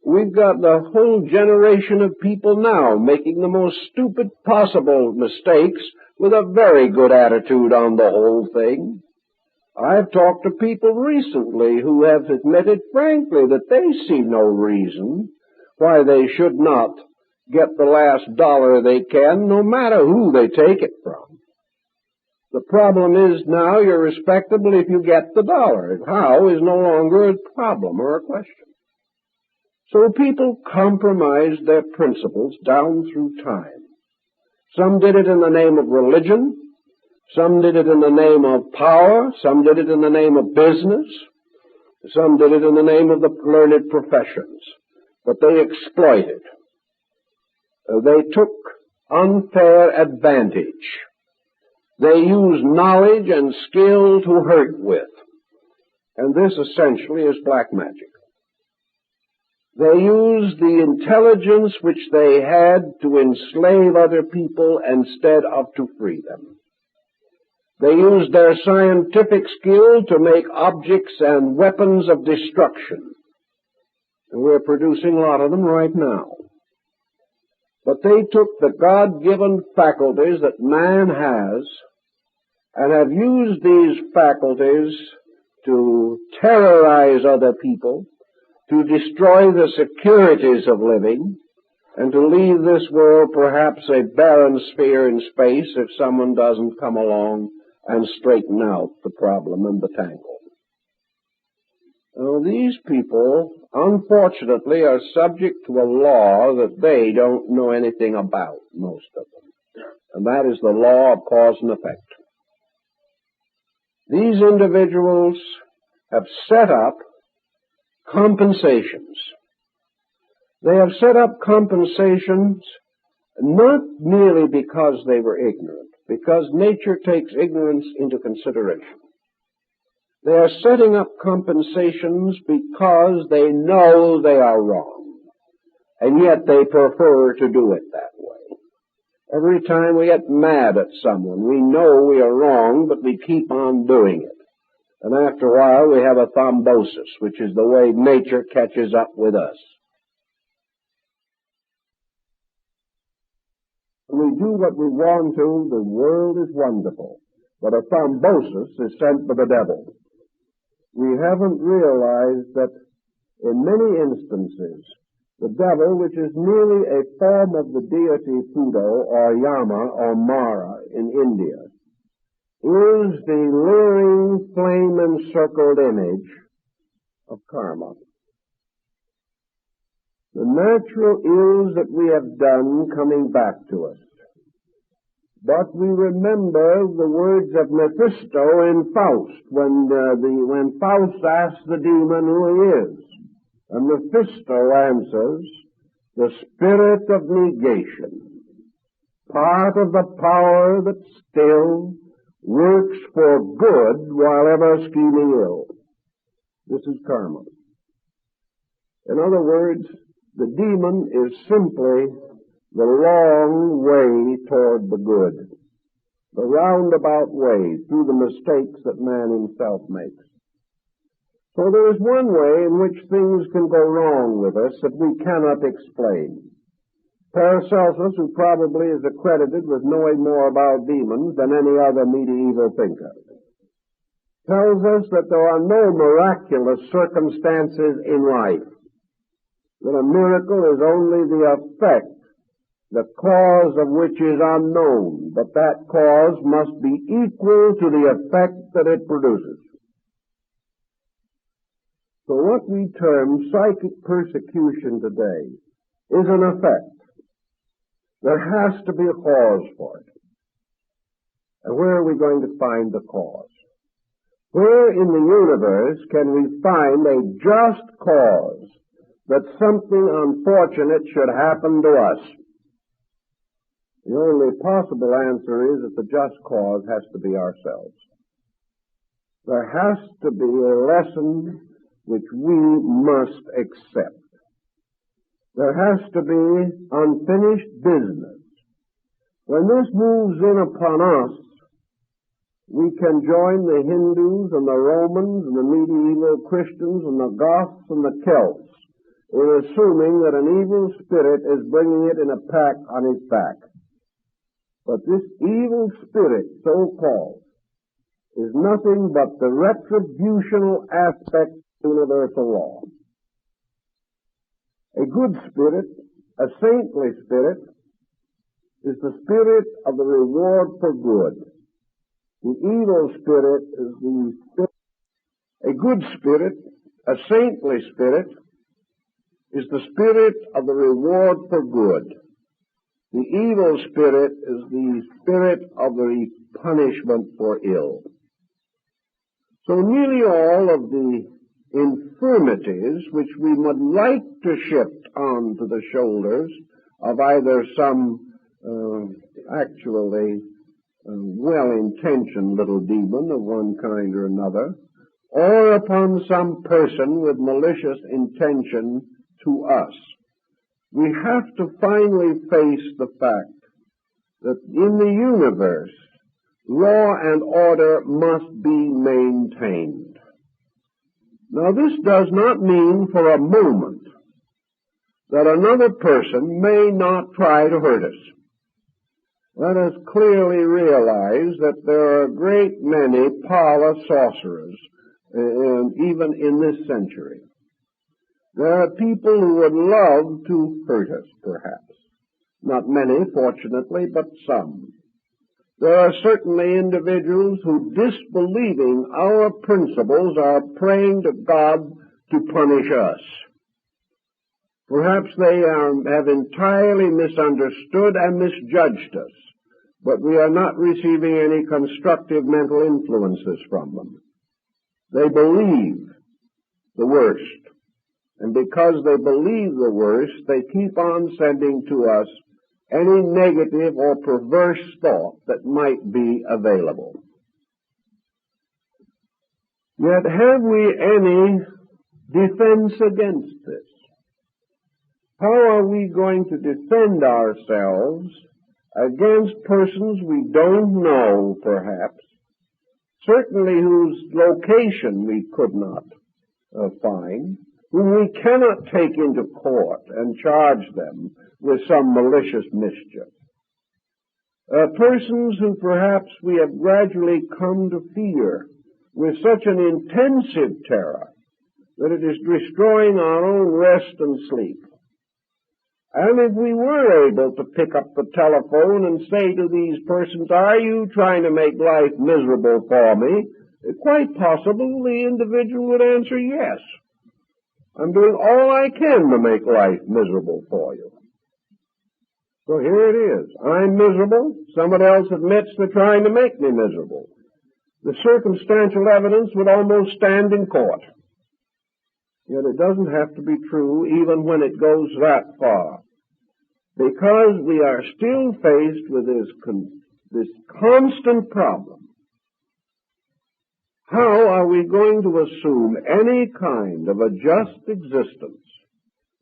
We've got the whole generation of people now making the most stupid possible mistakes with a very good attitude on the whole thing. I've talked to people recently who have admitted frankly that they see no reason why they should not get the last dollar they can, no matter who they take it from. The problem is now you're respectable if you get the dollar. How is no longer a problem or a question. So people compromised their principles down through time. Some did it in the name of religion. Some did it in the name of power. Some did it in the name of business. Some did it in the name of the learned professions. But they exploited. They took unfair advantage. They used knowledge and skill to hurt with. And this essentially is black magic. They used the intelligence which they had to enslave other people instead of to free them. They used their scientific skill to make objects and weapons of destruction. And we're producing a lot of them right now. But they took the God-given faculties that man has and have used these faculties to terrorize other people, to destroy the securities of living, and to leave this world perhaps a barren sphere in space if someone doesn't come along and straighten out the problem and the tangle. Now, these people, unfortunately, are subject to a law that they don't know anything about, most of them, and that is the law of cause and effect. These individuals have set up compensations. They have set up compensations not merely because they were ignorant, because nature takes ignorance into consideration. They are setting up compensations because they know they are wrong, and yet they prefer to do it that way. Every time we get mad at someone, we know we are wrong, but we keep on doing it. And after a while, we have a thrombosis, which is the way nature catches up with us. When we do what we want to, the world is wonderful. But a thrombosis is sent by the devil. We haven't realized that in many instances, the devil, which is merely a form of the deity Pudo or Yama or Mara in India, is the luring, flame-encircled image of karma. the natural ills that we have done coming back to us. But we remember the words of Mephisto in Faust, when Faust asks the demon who he is. And Mephisto answers, the spirit of negation, part of the power that still works for good while ever scheming ill. This is karma. In other words, the demon is simply the long way toward the good, the roundabout way through the mistakes that man himself makes. So there is one way in which things can go wrong with us that we cannot explain. Paracelsus, who probably is accredited with knowing more about demons than any other medieval thinker, tells us that there are no miraculous circumstances in life, that a miracle is only the effect, the cause of which is unknown, but that cause must be equal to the effect that it produces. So what we term psychic persecution today is an effect. There has to be a cause for it. And where are we going to find the cause? Where in the universe can we find a just cause that something unfortunate should happen to us? The only possible answer is that the just cause has to be ourselves. There has to be a lesson which we must accept. There has to be unfinished business. When this moves in upon us, we can join the Hindus and the Romans and the medieval Christians and the Goths and the Celts in assuming that an evil spirit is bringing it in a pack on his back. But this evil spirit, so called, is nothing but the retributional aspect of universal law. A good spirit, a saintly spirit, is the spirit of the reward for good. The evil spirit is the spirit. A good spirit, a saintly spirit, is the spirit of the reward for good. The evil spirit is the spirit of the punishment for ill. So nearly all of the infirmities which we would like to shift onto the shoulders of either some actually well-intentioned little demon of one kind or another, or upon some person with malicious intention to us, we have to finally face the fact that in the universe, law and order must be maintained. Now, this does not mean for a moment that another person may not try to hurt us. Let us clearly realize that there are a great many parlor sorcerers, even in this century. There are people who would love to hurt us, perhaps. Not many, fortunately, but some. There are certainly individuals who, disbelieving our principles, are praying to God to punish us. Perhaps they have entirely misunderstood and misjudged us, but we are not receiving any constructive mental influences from them. They believe the worst, and because they believe the worst, they keep on sending to us any negative or perverse thought that might be available. Yet have we any defense against this? How are we going to defend ourselves against persons we don't know, perhaps, certainly whose location we could not find, whom we cannot take into court and charge them with some malicious mischief? Persons who perhaps we have gradually come to fear with such an intensive terror that it is destroying our own rest and sleep. And if we were able to pick up the telephone and say to these persons, "Are you trying to make life miserable for me?" quite possible the individual would answer yes. I'm doing all I can to make life miserable for you. So here it is. I'm miserable. Somebody else admits they're trying to make me miserable. The circumstantial evidence would almost stand in court. Yet it doesn't have to be true even when it goes that far. Because we are still faced with this constant problem. How are we going to assume any kind of a just existence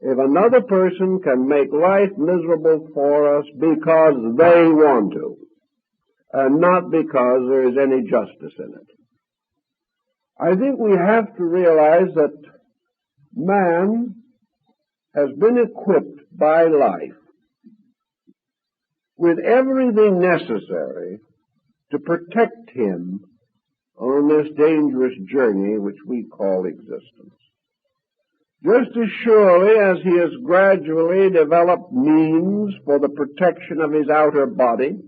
if another person can make life miserable for us because they want to, and not because there is any justice in it? I think we have to realize that man has been equipped by life with everything necessary to protect him on this dangerous journey which we call existence. Just as surely as he has gradually developed means for the protection of his outer body,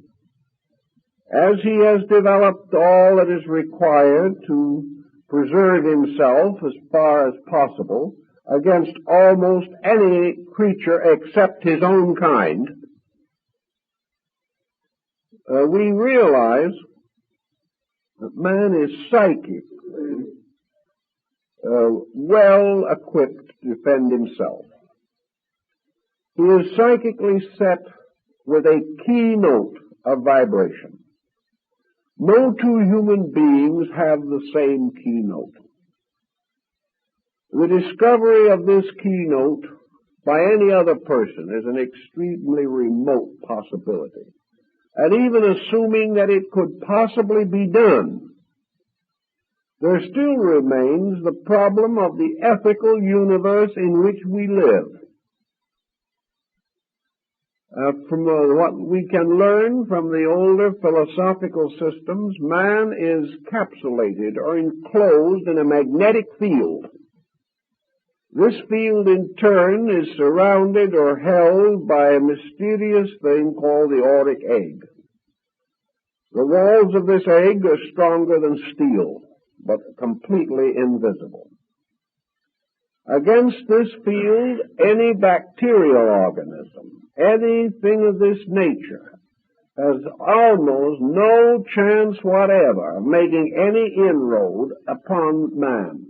as he has developed all that is required to preserve himself as far as possible against almost any creature except his own kind, we realize that man is psychically well equipped to defend himself. He is psychically set with a keynote of vibration. No two human beings have the same keynote. The discovery of this keynote by any other person is an extremely remote possibility. And even assuming that it could possibly be done, there still remains the problem of the ethical universe in which we live. From what we can learn from the older philosophical systems, man is capsulated or enclosed in a magnetic field. This field, in turn, is surrounded or held by a mysterious thing called the auric egg. The walls of this egg are stronger than steel, but completely invisible. Against this field, any bacterial organism, anything of this nature, has almost no chance whatever of making any inroad upon man.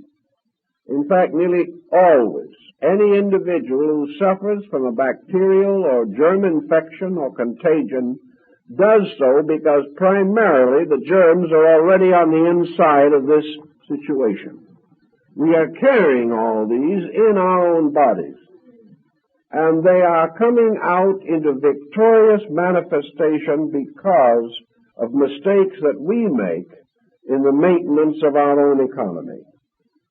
In fact, nearly always, any individual who suffers from a bacterial or germ infection or contagion does so because primarily the germs are already on the inside of this situation. We are carrying all these in our own bodies, and they are coming out into victorious manifestation because of mistakes that we make in the maintenance of our own economy.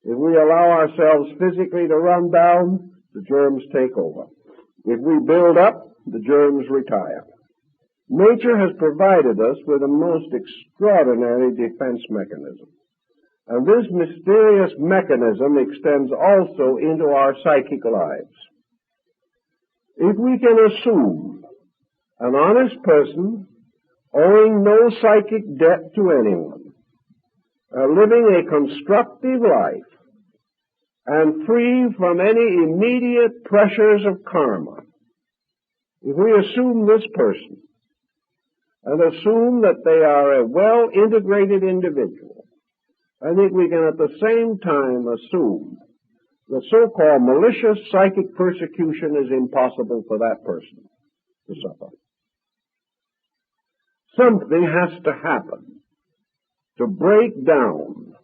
If we allow ourselves physically to run down, the germs take over. If we build up, the germs retire. Nature has provided us with a most extraordinary defense mechanism. And this mysterious mechanism extends also into our psychic lives. If we can assume an honest person owing no psychic debt to anyone, living a constructive life, and free from any immediate pressures of karma, if we assume this person, and assume that they are a well-integrated individual, I think we can at the same time assume that so-called malicious psychic persecution is impossible for that person to suffer. Something has to happen to break down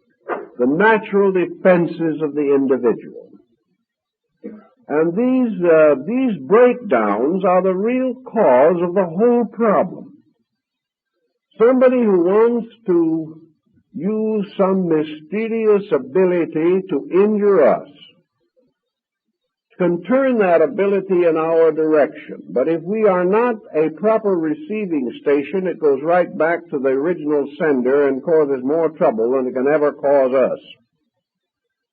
the natural defenses of the individual. And these breakdowns are the real cause of the whole problem. Somebody who wants to use some mysterious ability to injure us can turn that ability in our direction. But if we are not a proper receiving station, it goes right back to the original sender and causes more trouble than it can ever cause us.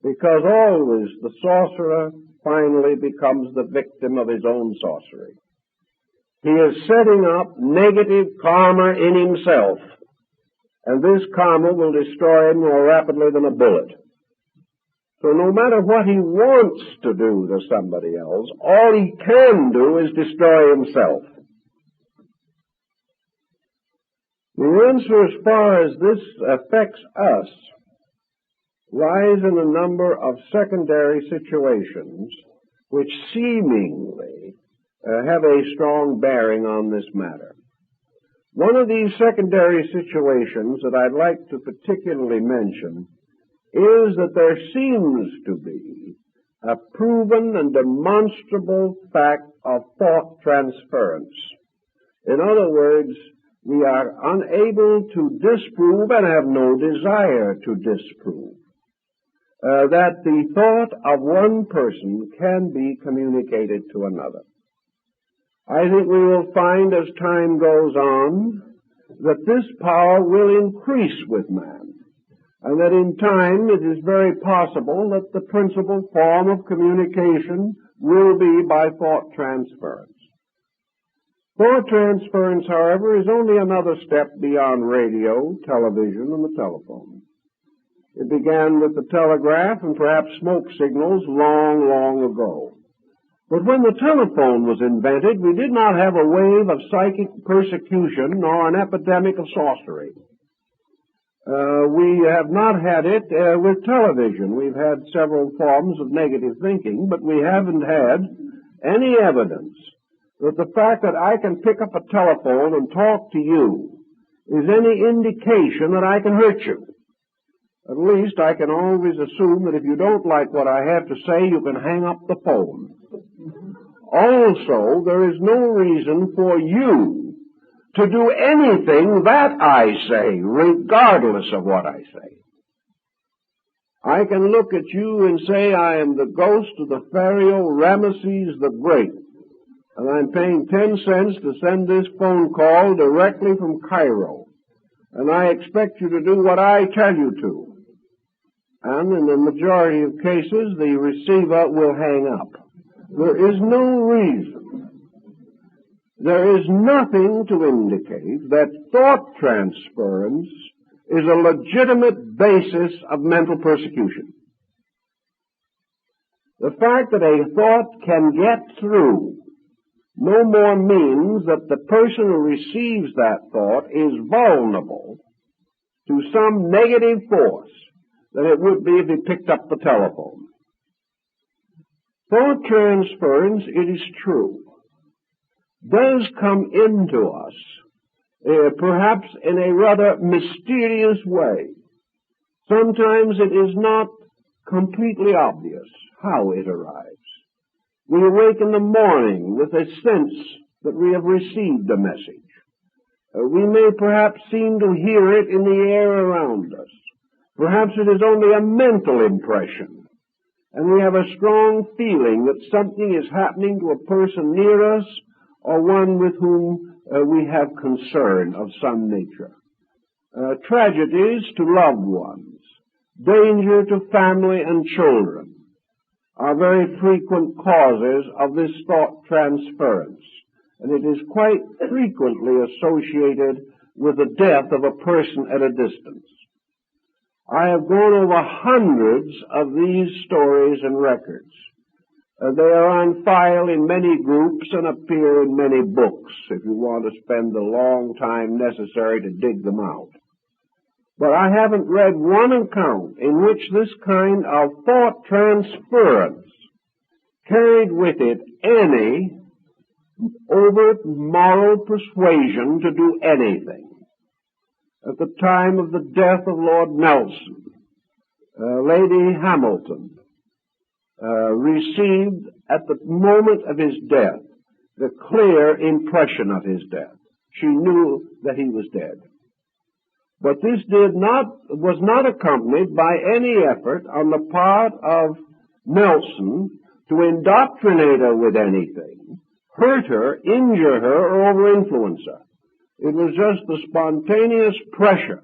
Because always the sorcerer finally becomes the victim of his own sorcery. He is setting up negative karma in himself, and this karma will destroy him more rapidly than a bullet. So no matter what he wants to do to somebody else, all he can do is destroy himself. The answer as far as this affects us lies in a number of secondary situations which seemingly have a strong bearing on this matter. One of these secondary situations that I'd like to particularly mention is that there seems to be a proven and demonstrable fact of thought transference. In other words, we are unable to disprove and have no desire to disprove that the thought of one person can be communicated to another. I think we will find as time goes on that this power will increase with man, and that in time it is very possible that the principal form of communication will be by thought transference. Thought transference, however, is only another step beyond radio, television, and the telephone. It began with the telegraph and perhaps smoke signals long, long ago. But when the telephone was invented, we did not have a wave of psychic persecution nor an epidemic of sorcery. We have not had it with television. We've had several forms of negative thinking, but we haven't had any evidence that the fact that I can pick up a telephone and talk to you is any indication that I can hurt you. At least I can always assume that if you don't like what I have to say, you can hang up the phone. Also, there is no reason for you to do anything that I say, regardless of what I say. I can look at you and say I am the ghost of the Pharaoh Ramesses the Great, and I'm paying 10 cents to send this phone call directly from Cairo, and I expect you to do what I tell you to. And in the majority of cases, the receiver will hang up. There is no reason, there is nothing to indicate that thought transference is a legitimate basis of mental persecution. The fact that a thought can get through no more means that the person who receives that thought is vulnerable to some negative force than it would be if he picked up the telephone. Thought transference, it is true, does come into us, perhaps in a rather mysterious way. Sometimes it is not completely obvious how it arrives. We awake in the morning with a sense that we have received a message. We may perhaps seem to hear it in the air around us. Perhaps it is only a mental impression, and we have a strong feeling that something is happening to a person near us or one with whom we have concern of some nature. Tragedies to loved ones, danger to family and children are very frequent causes of this thought transference, and it is quite frequently associated with the death of a person at a distance. I have gone over hundreds of these stories and records. They are on file in many groups and appear in many books if you want to spend the long time necessary to dig them out. But I haven't read one account in which this kind of thought transference carried with it any overt moral persuasion to do anything. At the time of the death of Lord Nelson, Lady Hamilton received at the moment of his death the clear impression of his death. She knew that he was dead. But this was not accompanied by any effort on the part of Nelson to indoctrinate her with anything, hurt her, injure her, or over-influence her. It was just the spontaneous pressure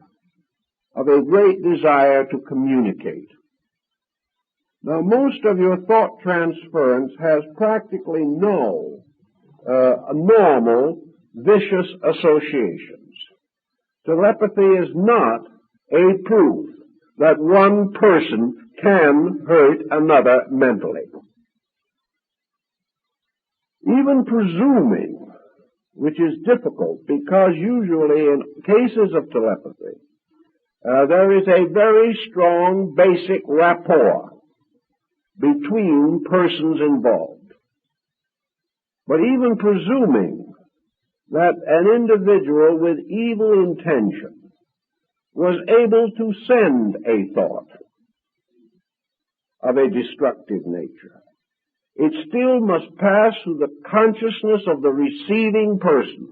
of a great desire to communicate. Now, most of your thought transference has practically no normal vicious associations. Telepathy is not a proof that one person can hurt another mentally. Even presuming, which is difficult because usually in cases of telepathy, there is a very strong basic rapport between persons involved. But even presuming that an individual with evil intention was able to send a thought of a destructive nature, it still must pass through the consciousness of the receiving person,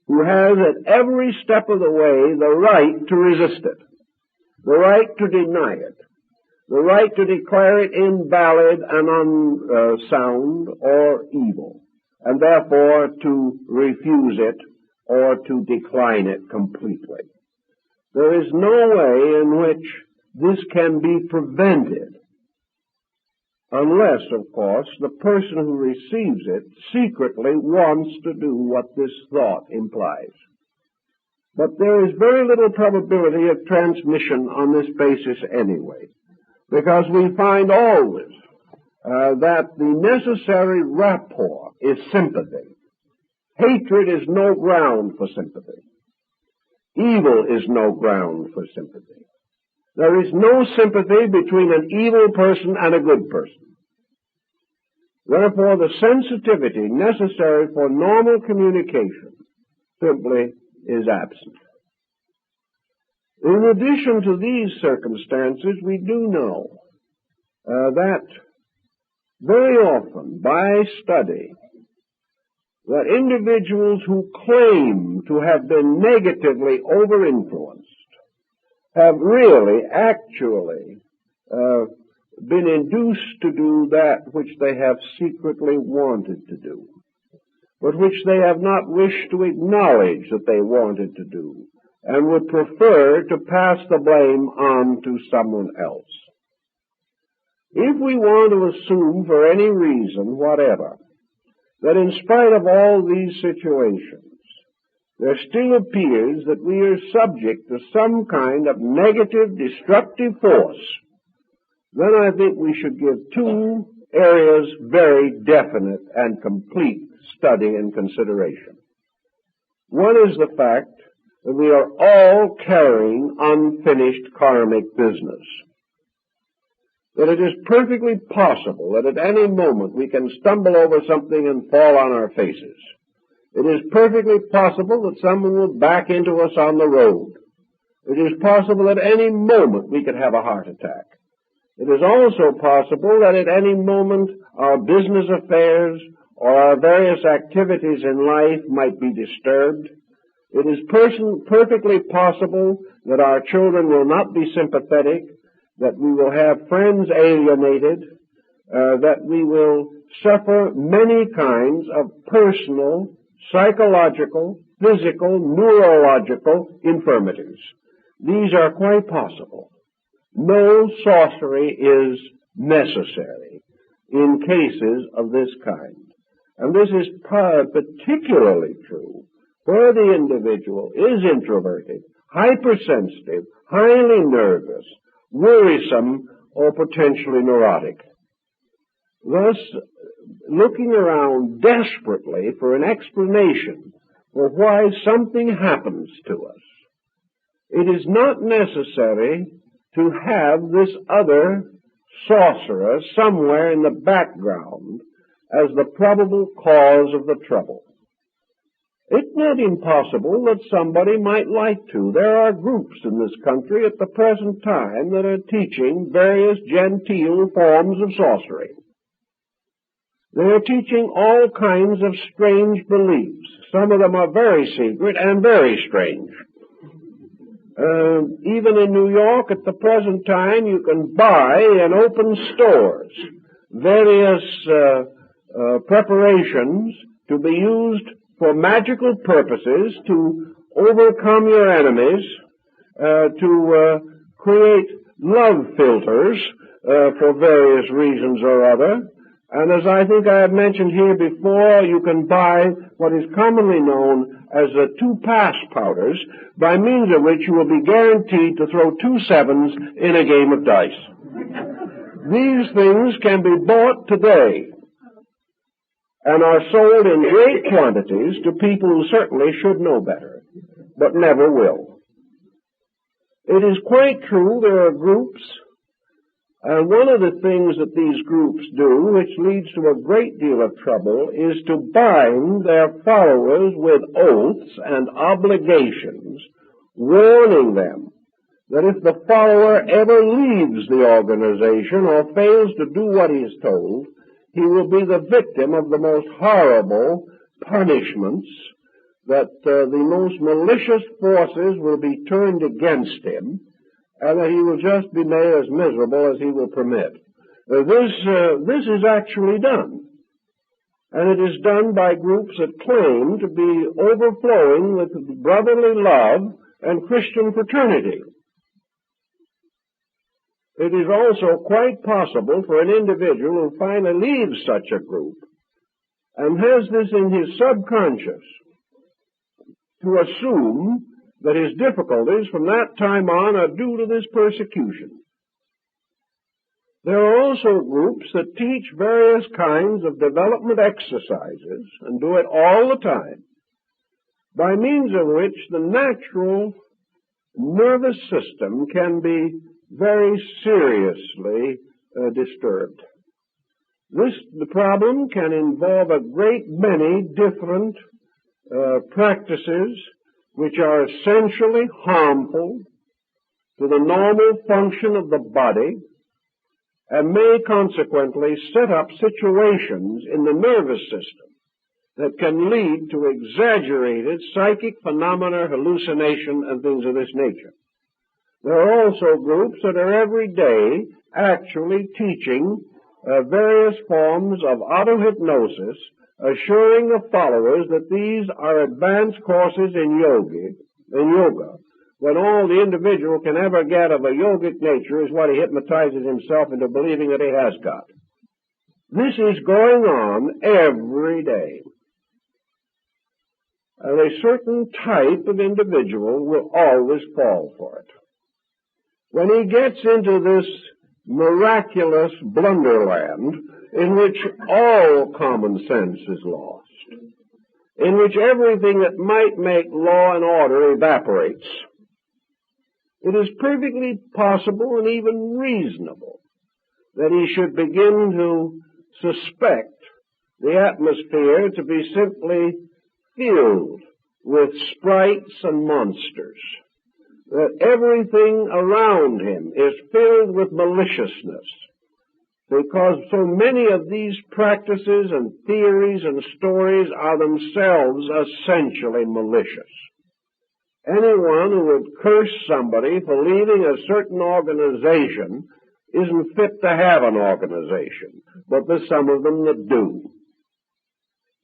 who has at every step of the way the right to resist it, the right to deny it, the right to declare it invalid and unsound or evil, and therefore to refuse it or to decline it completely. There is no way in which this can be prevented, unless, of course, the person who receives it secretly wants to do what this thought implies. But there is very little probability of transmission on this basis anyway, because we find always that the necessary rapport is sympathy. Hatred is no ground for sympathy. Evil is no ground for sympathy. There is no sympathy between an evil person and a good person. Therefore, the sensitivity necessary for normal communication simply is absent. In addition to these circumstances, we do know that very often, by study, that individuals who claim to have been negatively over-influenced have really, actually, been induced to do that which they have secretly wanted to do, but which they have not wished to acknowledge that they wanted to do, and would prefer to pass the blame on to someone else. If we want to assume for any reason whatever that in spite of all these situations, there still appears that we are subject to some kind of negative, destructive force, then I think we should give two areas very definite and complete study and consideration. One is the fact that we are all carrying unfinished karmic business. That it is perfectly possible that at any moment we can stumble over something and fall on our faces. It is perfectly possible that someone will back into us on the road. It is possible at any moment we could have a heart attack. It is also possible that at any moment our business affairs or our various activities in life might be disturbed. It is perfectly possible that our children will not be sympathetic, that we will have friends alienated, that we will suffer many kinds of personal, psychological, physical, neurological infirmities. These are quite possible. No sorcery is necessary in cases of this kind. And this is particularly true where the individual is introverted, hypersensitive, highly nervous, worrisome, or potentially neurotic. Thus, looking around desperately for an explanation for why something happens to us, it is not necessary to have this other sorcerer somewhere in the background as the probable cause of the trouble. It's not impossible that somebody might like to. There are groups in this country at the present time that are teaching various genteel forms of sorcery. They are teaching all kinds of strange beliefs. Some of them are very secret and very strange. Even in New York at the present time, you can buy in open stores various preparations to be used for magical purposes to overcome your enemies, to create love filters for various reasons or other. And as I think I have mentioned here before, you can buy what is commonly known as the 2-pass powders, by means of which you will be guaranteed to throw 2 sevens in a game of dice. These things can be bought today and are sold in great quantities to people who certainly should know better, but never will. It is quite true there are groups, and one of the things that these groups do, which leads to a great deal of trouble, is to bind their followers with oaths and obligations, warning them that if the follower ever leaves the organization or fails to do what he is told, he will be the victim of the most horrible punishments, that the most malicious forces will be turned against him, and that he will just be made as miserable as he will permit. This is actually done, and it is done by groups that claim to be overflowing with brotherly love and Christian fraternity. It is also quite possible for an individual who finally leaves such a group and has this in his subconscious to assume that his difficulties from that time on are due to this persecution. There are also groups that teach various kinds of development exercises, and do it all the time, by means of which the natural nervous system can be very seriously disturbed. The problem can involve a great many different practices which are essentially harmful to the normal function of the body and may consequently set up situations in the nervous system that can lead to exaggerated psychic phenomena, hallucination, and things of this nature. There are also groups that are every day actually teaching various forms of auto-hypnosis, assuring the followers that these are advanced courses in yoga, when all the individual can ever get of a yogic nature is what he hypnotizes himself into believing that he has got. This is going on every day. And a certain type of individual will always fall for it. When he gets into this miraculous blunderland in which all common sense is lost, in which everything that might make law and order evaporates, it is perfectly possible and even reasonable that he should begin to suspect the atmosphere to be simply filled with sprites and monsters, that everything around him is filled with maliciousness, because so many of these practices and theories and stories are themselves essentially malicious. Anyone who would curse somebody for leaving a certain organization isn't fit to have an organization, but there's some of them that do.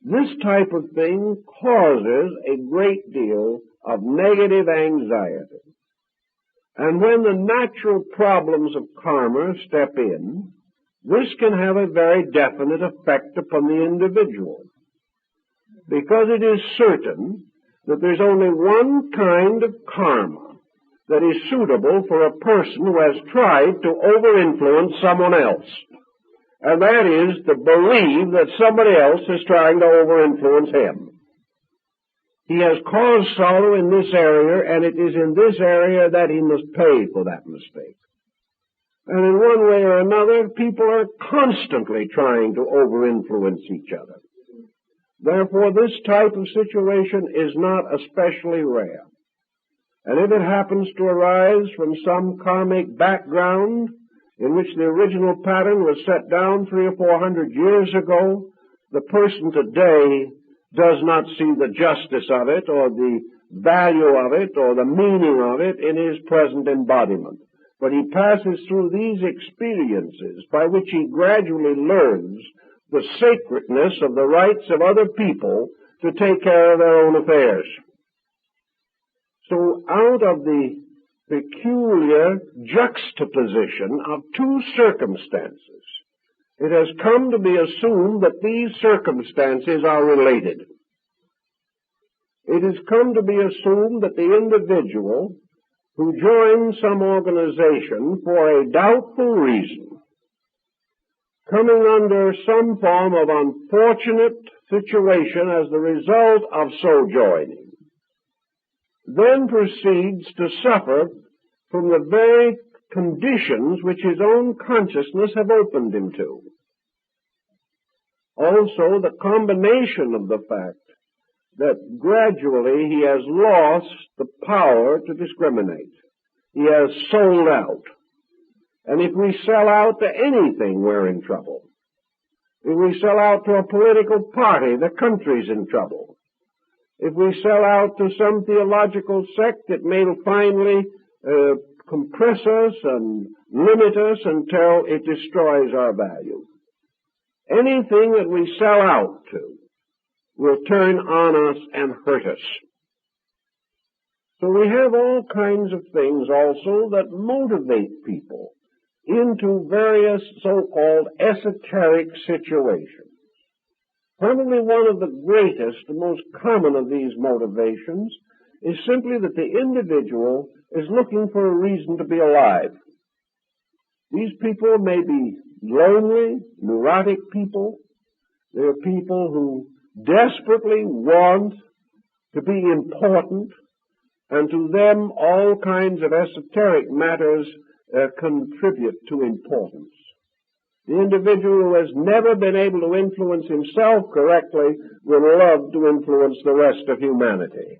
This type of thing causes a great deal of negative anxiety. And when the natural problems of karma step in, this can have a very definite effect upon the individual, because it is certain that there's only one kind of karma that is suitable for a person who has tried to over-influence someone else, and that is to believe that somebody else is trying to over-influence him. He has caused sorrow in this area, and it is in this area that he must pay for that mistake. And in one way or another, people are constantly trying to over-influence each other. Therefore, this type of situation is not especially rare. And if it happens to arise from some karmic background in which the original pattern was set down 300 or 400 years ago, the person today does not see the justice of it or the value of it or the meaning of it in his present embodiment. But he passes through these experiences by which he gradually learns the sacredness of the rights of other people to take care of their own affairs. So out of the peculiar juxtaposition of two circumstances, it has come to be assumed that these circumstances are related. It has come to be assumed that the individual who joins some organization for a doubtful reason coming under some form of unfortunate situation as the result of sojourning, then proceeds to suffer from the very conditions which his own consciousness have opened him to. Also, the combination of the fact that gradually he has lost the power to discriminate. He has sold out. And if we sell out to anything, we're in trouble. If we sell out to a political party, the country's in trouble. If we sell out to some theological sect, it may finally compress us and limit us until it destroys our value. Anything that we sell out to will turn on us and hurt us. So we have all kinds of things also that motivate people into various so-called esoteric situations. Probably one of the greatest and most common of these motivations is simply that the individual is looking for a reason to be alive. These people may be lonely, neurotic people. They are people who desperately want to be important, and to them all kinds of esoteric matters contribute to importance. The individual who has never been able to influence himself correctly will love to influence the rest of humanity.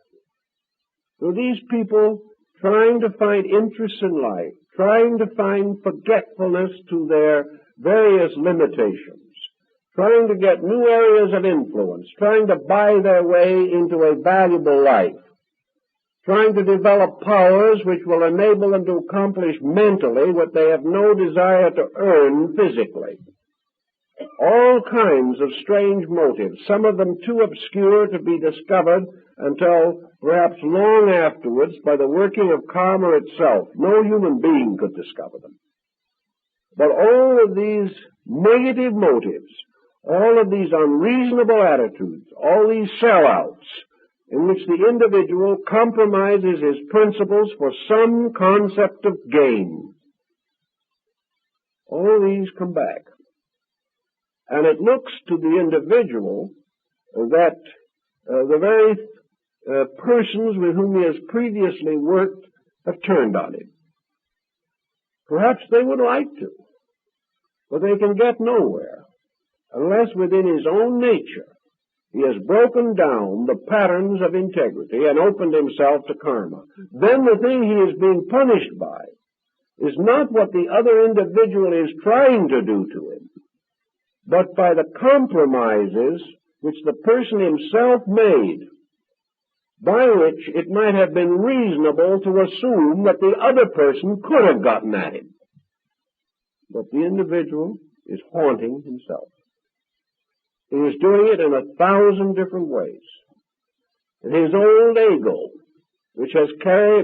So these people trying to find interest in life, trying to find forgetfulness to their various limitations, trying to get new areas of influence, trying to buy their way into a valuable life, trying to develop powers which will enable them to accomplish mentally what they have no desire to earn physically. All kinds of strange motives, some of them too obscure to be discovered until perhaps long afterwards by the working of karma itself. No human being could discover them. But all of these negative motives, all of these unreasonable attitudes, all these sellouts, in which the individual compromises his principles for some concept of gain, all these come back. And it looks to the individual that the very persons with whom he has previously worked have turned on him. Perhaps they would like to, but they can get nowhere unless within his own nature he has broken down the patterns of integrity and opened himself to karma. Then the thing he is being punished by is not what the other individual is trying to do to him, but by the compromises which the person himself made, by which it might have been reasonable to assume that the other person could have gotten at him. But the individual is haunting himself. He is doing it in 1,000 different ways. And his old ego, which has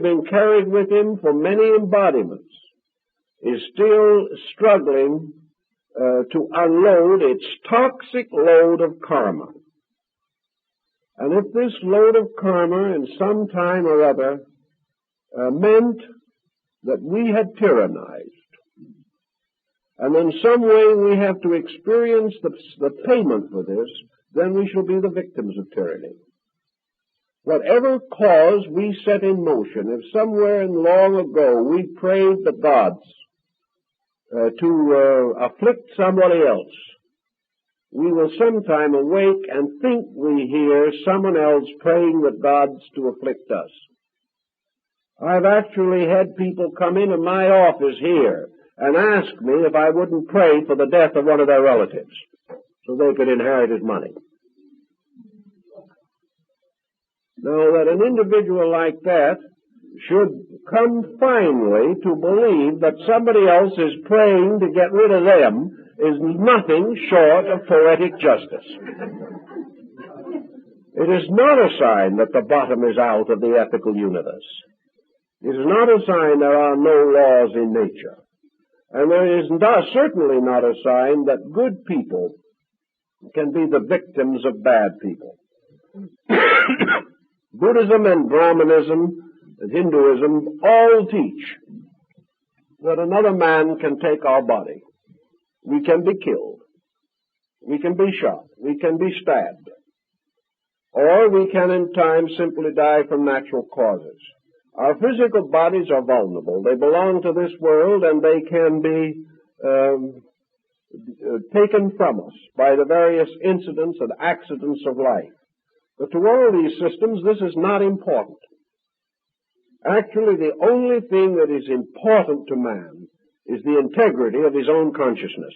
been carried with him for many embodiments, is still struggling to unload its toxic load of karma. And if this load of karma in some time or other meant that we had tyrannized, and in some way we have to experience the payment for this, then we shall be the victims of tyranny. Whatever cause we set in motion, if somewhere in long ago we prayed the gods to afflict somebody else, we will sometime awake and think we hear someone else praying the gods to afflict us. I've actually had people come into my office here and ask me if I wouldn't pray for the death of one of their relatives so they could inherit his money. Now, that an individual like that should come finally to believe that somebody else is praying to get rid of them is nothing short of poetic justice. It is not a sign that the bottom is out of the ethical universe. It is not a sign there are no laws in nature. And there is certainly not a sign that good people can be the victims of bad people. Buddhism and Brahmanism and Hinduism all teach that another man can take our body. We can be killed. We can be shot. We can be stabbed. Or we can in time simply die from natural causes. Our physical bodies are vulnerable. They belong to this world, and they can be taken from us by the various incidents and accidents of life. But to all these systems, this is not important. Actually, the only thing that is important to man is the integrity of his own consciousness.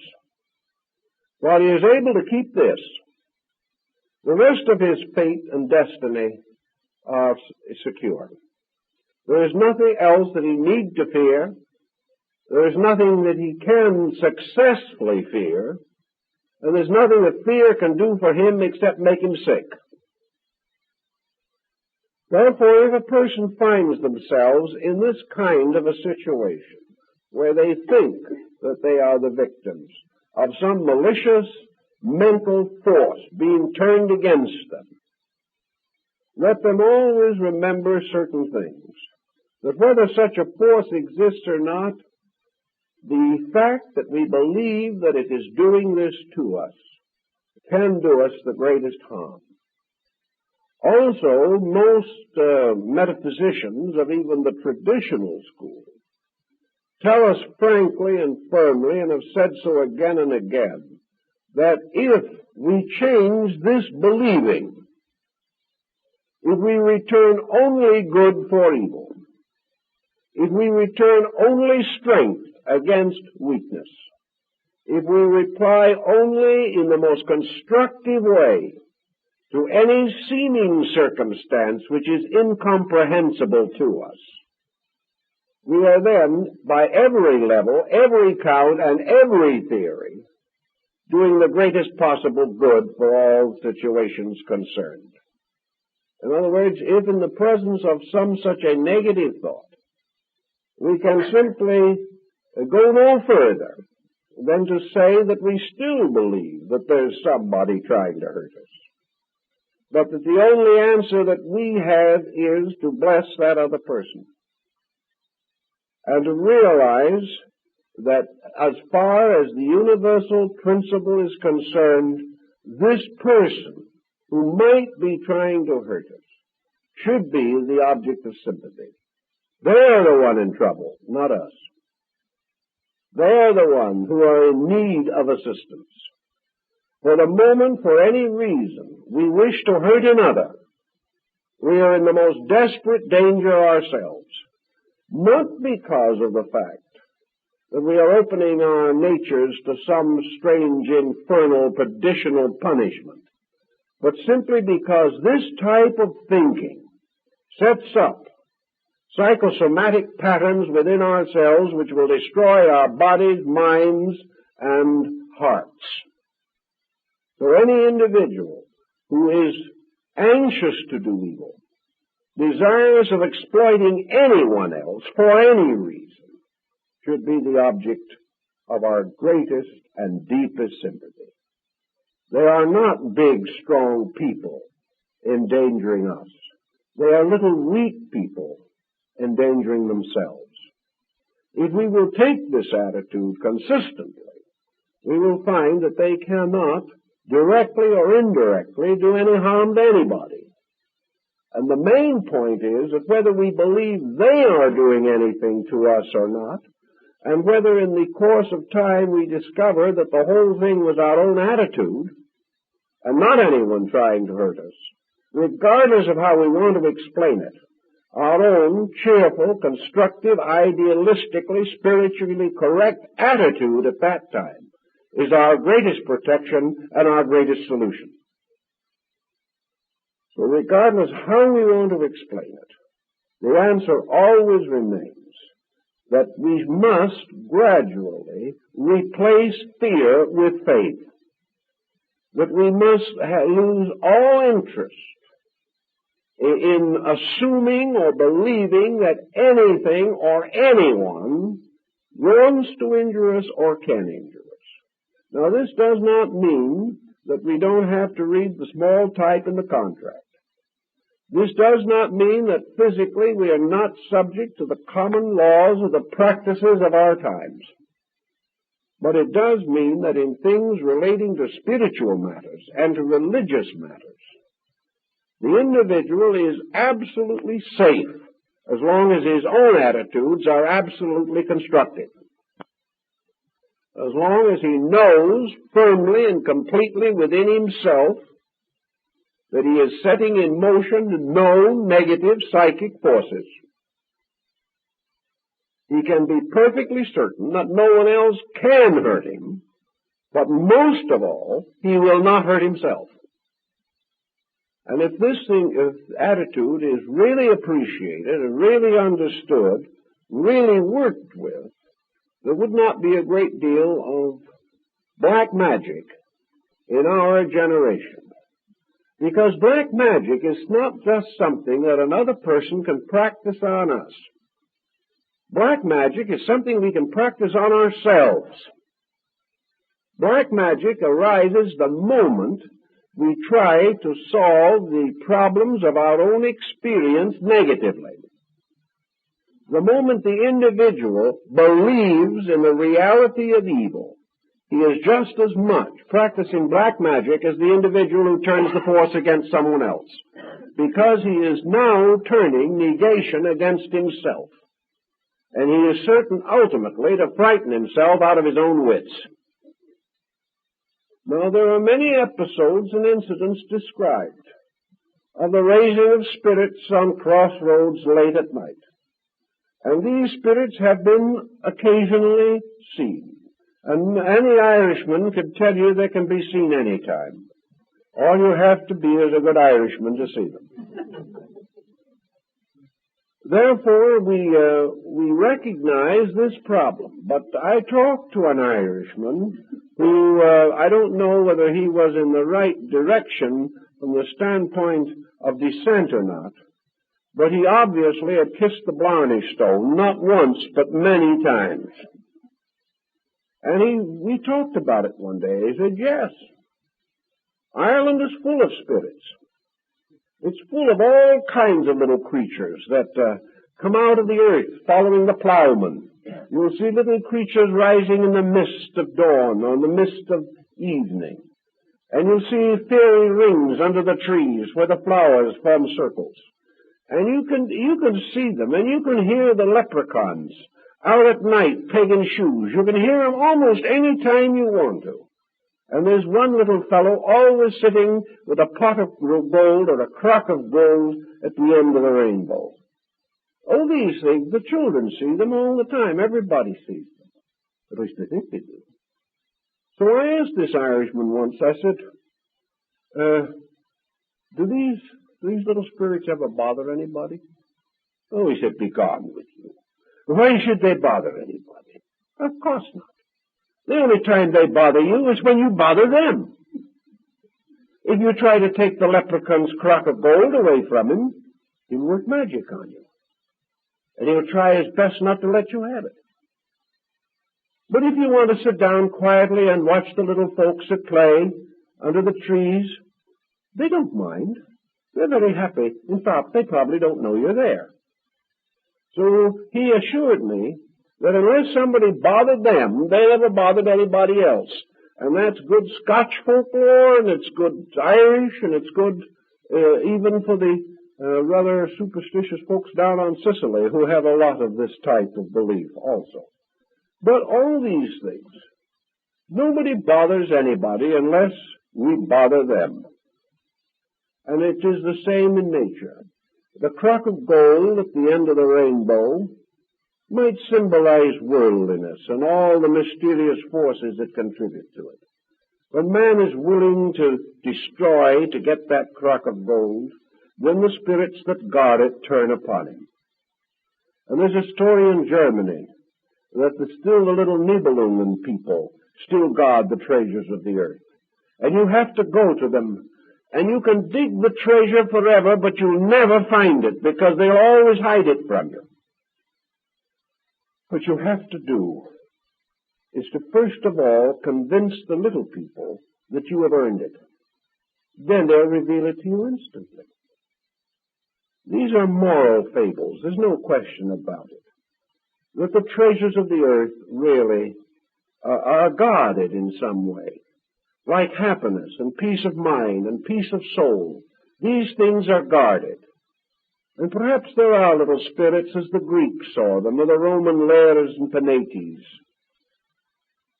While he is able to keep this, the rest of his fate and destiny are secure. There is nothing else that he need to fear. There is nothing that he can successfully fear. And there's nothing that fear can do for him except make him sick. Therefore, if a person finds themselves in this kind of a situation, where they think that they are the victims of some malicious mental force being turned against them, let them always remember certain things. That whether such a force exists or not, the fact that we believe that it is doing this to us can do us the greatest harm. Also, most metaphysicians of even the traditional school tell us frankly and firmly, and have said so again and again, that if we change this believing, if we return only good for evil, if we return only strength against weakness, if we reply only in the most constructive way to any seeming circumstance which is incomprehensible to us, we are then, by every level, every count, and every theory, doing the greatest possible good for all situations concerned. In other words, if in the presence of some such a negative thought, we can simply go no further than to say that we still believe that there's somebody trying to hurt us, but that the only answer that we have is to bless that other person, and to realize that as far as the universal principle is concerned, this person who might be trying to hurt us should be the object of sympathy. They're the one in trouble, not us. They're the one who are in need of assistance. For the moment, for any reason, we wish to hurt another, we are in the most desperate danger ourselves, not because of the fact that we are opening our natures to some strange, infernal, perditional punishment, but simply because this type of thinking sets up psychosomatic patterns within ourselves which will destroy our bodies, minds, and hearts. So any individual who is anxious to do evil, desirous of exploiting anyone else for any reason, should be the object of our greatest and deepest sympathy. They are not big, strong people endangering us. They are little, weak people endangering themselves. If we will take this attitude consistently, we will find that they cannot, directly or indirectly, do any harm to anybody. And the main point is that whether we believe they are doing anything to us or not, and whether in the course of time we discover that the whole thing was our own attitude, and not anyone trying to hurt us, regardless of how we want to explain it, our own cheerful, constructive, idealistically, spiritually correct attitude at that time is our greatest protection and our greatest solution. So regardless how we want to explain it, the answer always remains that we must gradually replace fear with faith, that we must lose all interest in assuming or believing that anything or anyone wants to injure us or can injure us. Now, this does not mean that we don't have to read the small type in the contract. This does not mean that physically we are not subject to the common laws of the practices of our times. But it does mean that in things relating to spiritual matters and to religious matters, the individual is absolutely safe as long as his own attitudes are absolutely constructive. As long as he knows firmly and completely within himself that he is setting in motion known negative psychic forces, he can be perfectly certain that no one else can hurt him, but most of all, he will not hurt himself. And if this attitude is really appreciated and really understood, really worked with, there would not be a great deal of black magic in our generation. Because black magic is not just something that another person can practice on us. Black magic is something we can practice on ourselves. Black magic arises the moment we try to solve the problems of our own experience negatively. The moment the individual believes in the reality of evil, he is just as much practicing black magic as the individual who turns the force against someone else, because he is now turning negation against himself. And he is certain ultimately to frighten himself out of his own wits. Now, there are many episodes and incidents described of the raising of spirits on crossroads late at night. And these spirits have been occasionally seen. And any Irishman could tell you they can be seen any time. All you have to be is a good Irishman to see them. Therefore, we recognize this problem. But I talked to an Irishman who, I don't know whether he was in the right direction from the standpoint of descent or not, but he obviously had kissed the Blarney Stone, not once, but many times. And we talked about it one day. He said, yes, Ireland is full of spirits. It's full of all kinds of little creatures that come out of the earth following the plowman. You'll see little creatures rising in the mist of dawn or in the mist of evening. And you'll see fairy rings under the trees where the flowers form circles. And you can see them, and you can hear the leprechauns out at night pegging shoes. You can hear them almost any time you want to. And there's one little fellow always sitting with a pot of gold or a crock of gold at the end of the rainbow. Oh, these things, the children see them all the time. Everybody sees them. At least they think they do. So I asked this Irishman once, I said, do these little spirits ever bother anybody? Oh, he said, be gone with you. Why should they bother anybody? Of course not. The only time they bother you is when you bother them. If you try to take the leprechaun's crock of gold away from him, he'll work magic on you. And he'll try his best not to let you have it. But if you want to sit down quietly and watch the little folks at play under the trees, they don't mind. They're very happy. In fact, they probably don't know you're there. So he assured me that unless somebody bothered them, they never bothered anybody else. And that's good Scotch folklore, and it's good Irish, and it's good even for the rather superstitious folks down on Sicily who have a lot of this type of belief also. But all these things, nobody bothers anybody unless we bother them. And it is the same in nature. The crock of gold at the end of the rainbow might symbolize worldliness and all the mysterious forces that contribute to it. When man is willing to destroy to get that crock of gold, then the spirits that guard it turn upon him. And there's a story in Germany that still the little Nibelungen people still guard the treasures of the earth. And you have to go to them, and you can dig the treasure forever, but you'll never find it because they'll always hide it from you. What you have to do is to first of all convince the little people that you have earned it. Then they'll reveal it to you instantly. These are moral fables. There's no question about it. That the treasures of the earth really are guarded in some way, like happiness and peace of mind and peace of soul. These things are guarded. And perhaps there are little spirits as the Greeks saw them, or the Roman Lares and Penates.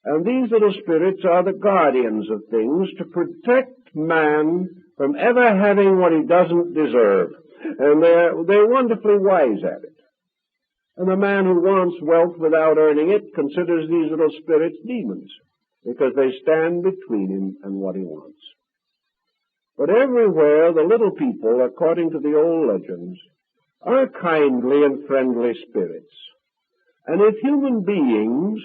And these little spirits are the guardians of things to protect man from ever having what he doesn't deserve. And they're wonderfully wise at it. And the man who wants wealth without earning it considers these little spirits demons, because they stand between him and what he wants. But everywhere the little people, according to the old legends, are kindly and friendly spirits. And if human beings,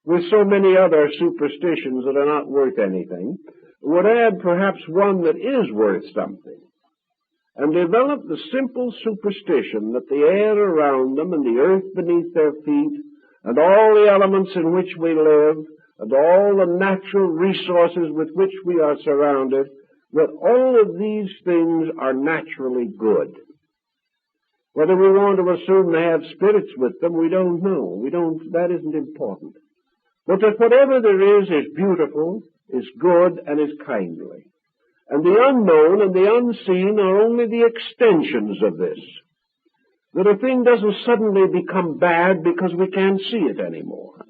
with so many other superstitions that are not worth anything, would add perhaps one that is worth something, and develop the simple superstition that the air around them and the earth beneath their feet and all the elements in which we live and all the natural resources with which we are surrounded, that all of these things are naturally good. Whether we want to assume they have spirits with them, we don't know. That isn't important. But that whatever there is beautiful, is good, and is kindly. And the unknown and the unseen are only the extensions of this. That a thing doesn't suddenly become bad because we can't see it anymore.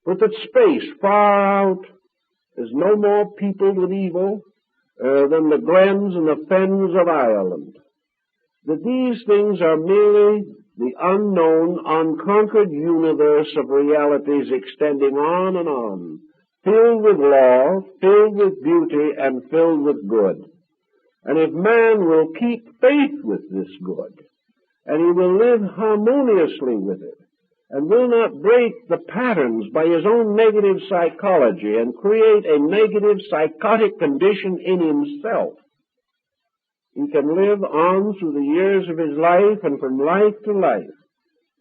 But that space far out is no more peopled with evil than the glens and the fens of Ireland. That these things are merely the unknown, unconquered universe of realities extending on and on, filled with law, filled with beauty, and filled with good. And if man will keep faith with this good, and he will live harmoniously with it, and will not break the patterns by his own negative psychology and create a negative psychotic condition in himself, he can live on through the years of his life and from life to life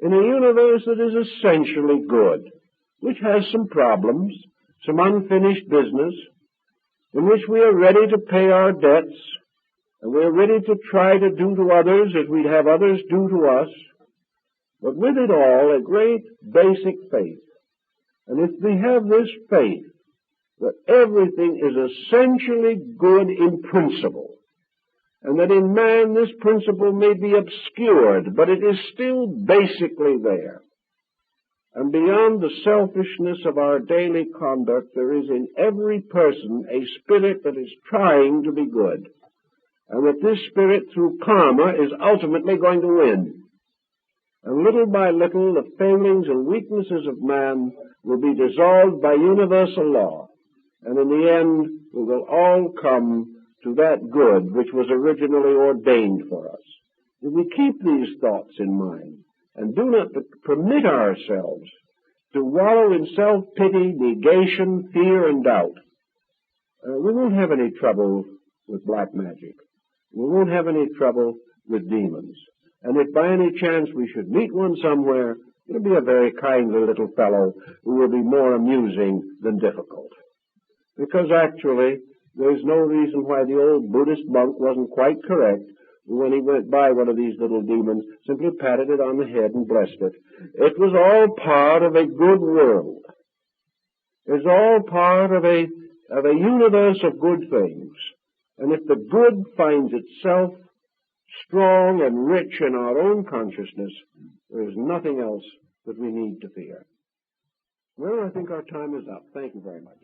in a universe that is essentially good, which has some problems, some unfinished business, in which we are ready to pay our debts, and we are ready to try to do to others as we'd have others do to us, but with it all a great basic faith. And if we have this faith that everything is essentially good in principle, and that in man this principle may be obscured, but it is still basically there. And beyond the selfishness of our daily conduct, there is in every person a spirit that is trying to be good, and that this spirit, through karma, is ultimately going to win. And little by little, the failings and weaknesses of man will be dissolved by universal law, and in the end, we will all come to that good which was originally ordained for us. If we keep these thoughts in mind and do not permit ourselves to wallow in self-pity, negation, fear, and doubt, we won't have any trouble with black magic. We won't have any trouble with demons. And if by any chance we should meet one somewhere, it'll be a very kindly little fellow who will be more amusing than difficult. Because actually, there's no reason why the old Buddhist monk wasn't quite correct when he went by one of these little demons, simply patted it on the head and blessed it. It was all part of a good world. It's all part of a universe of good things. And if the good finds itself strong and rich in our own consciousness, there is nothing else that we need to fear. Well, I think our time is up. Thank you very much.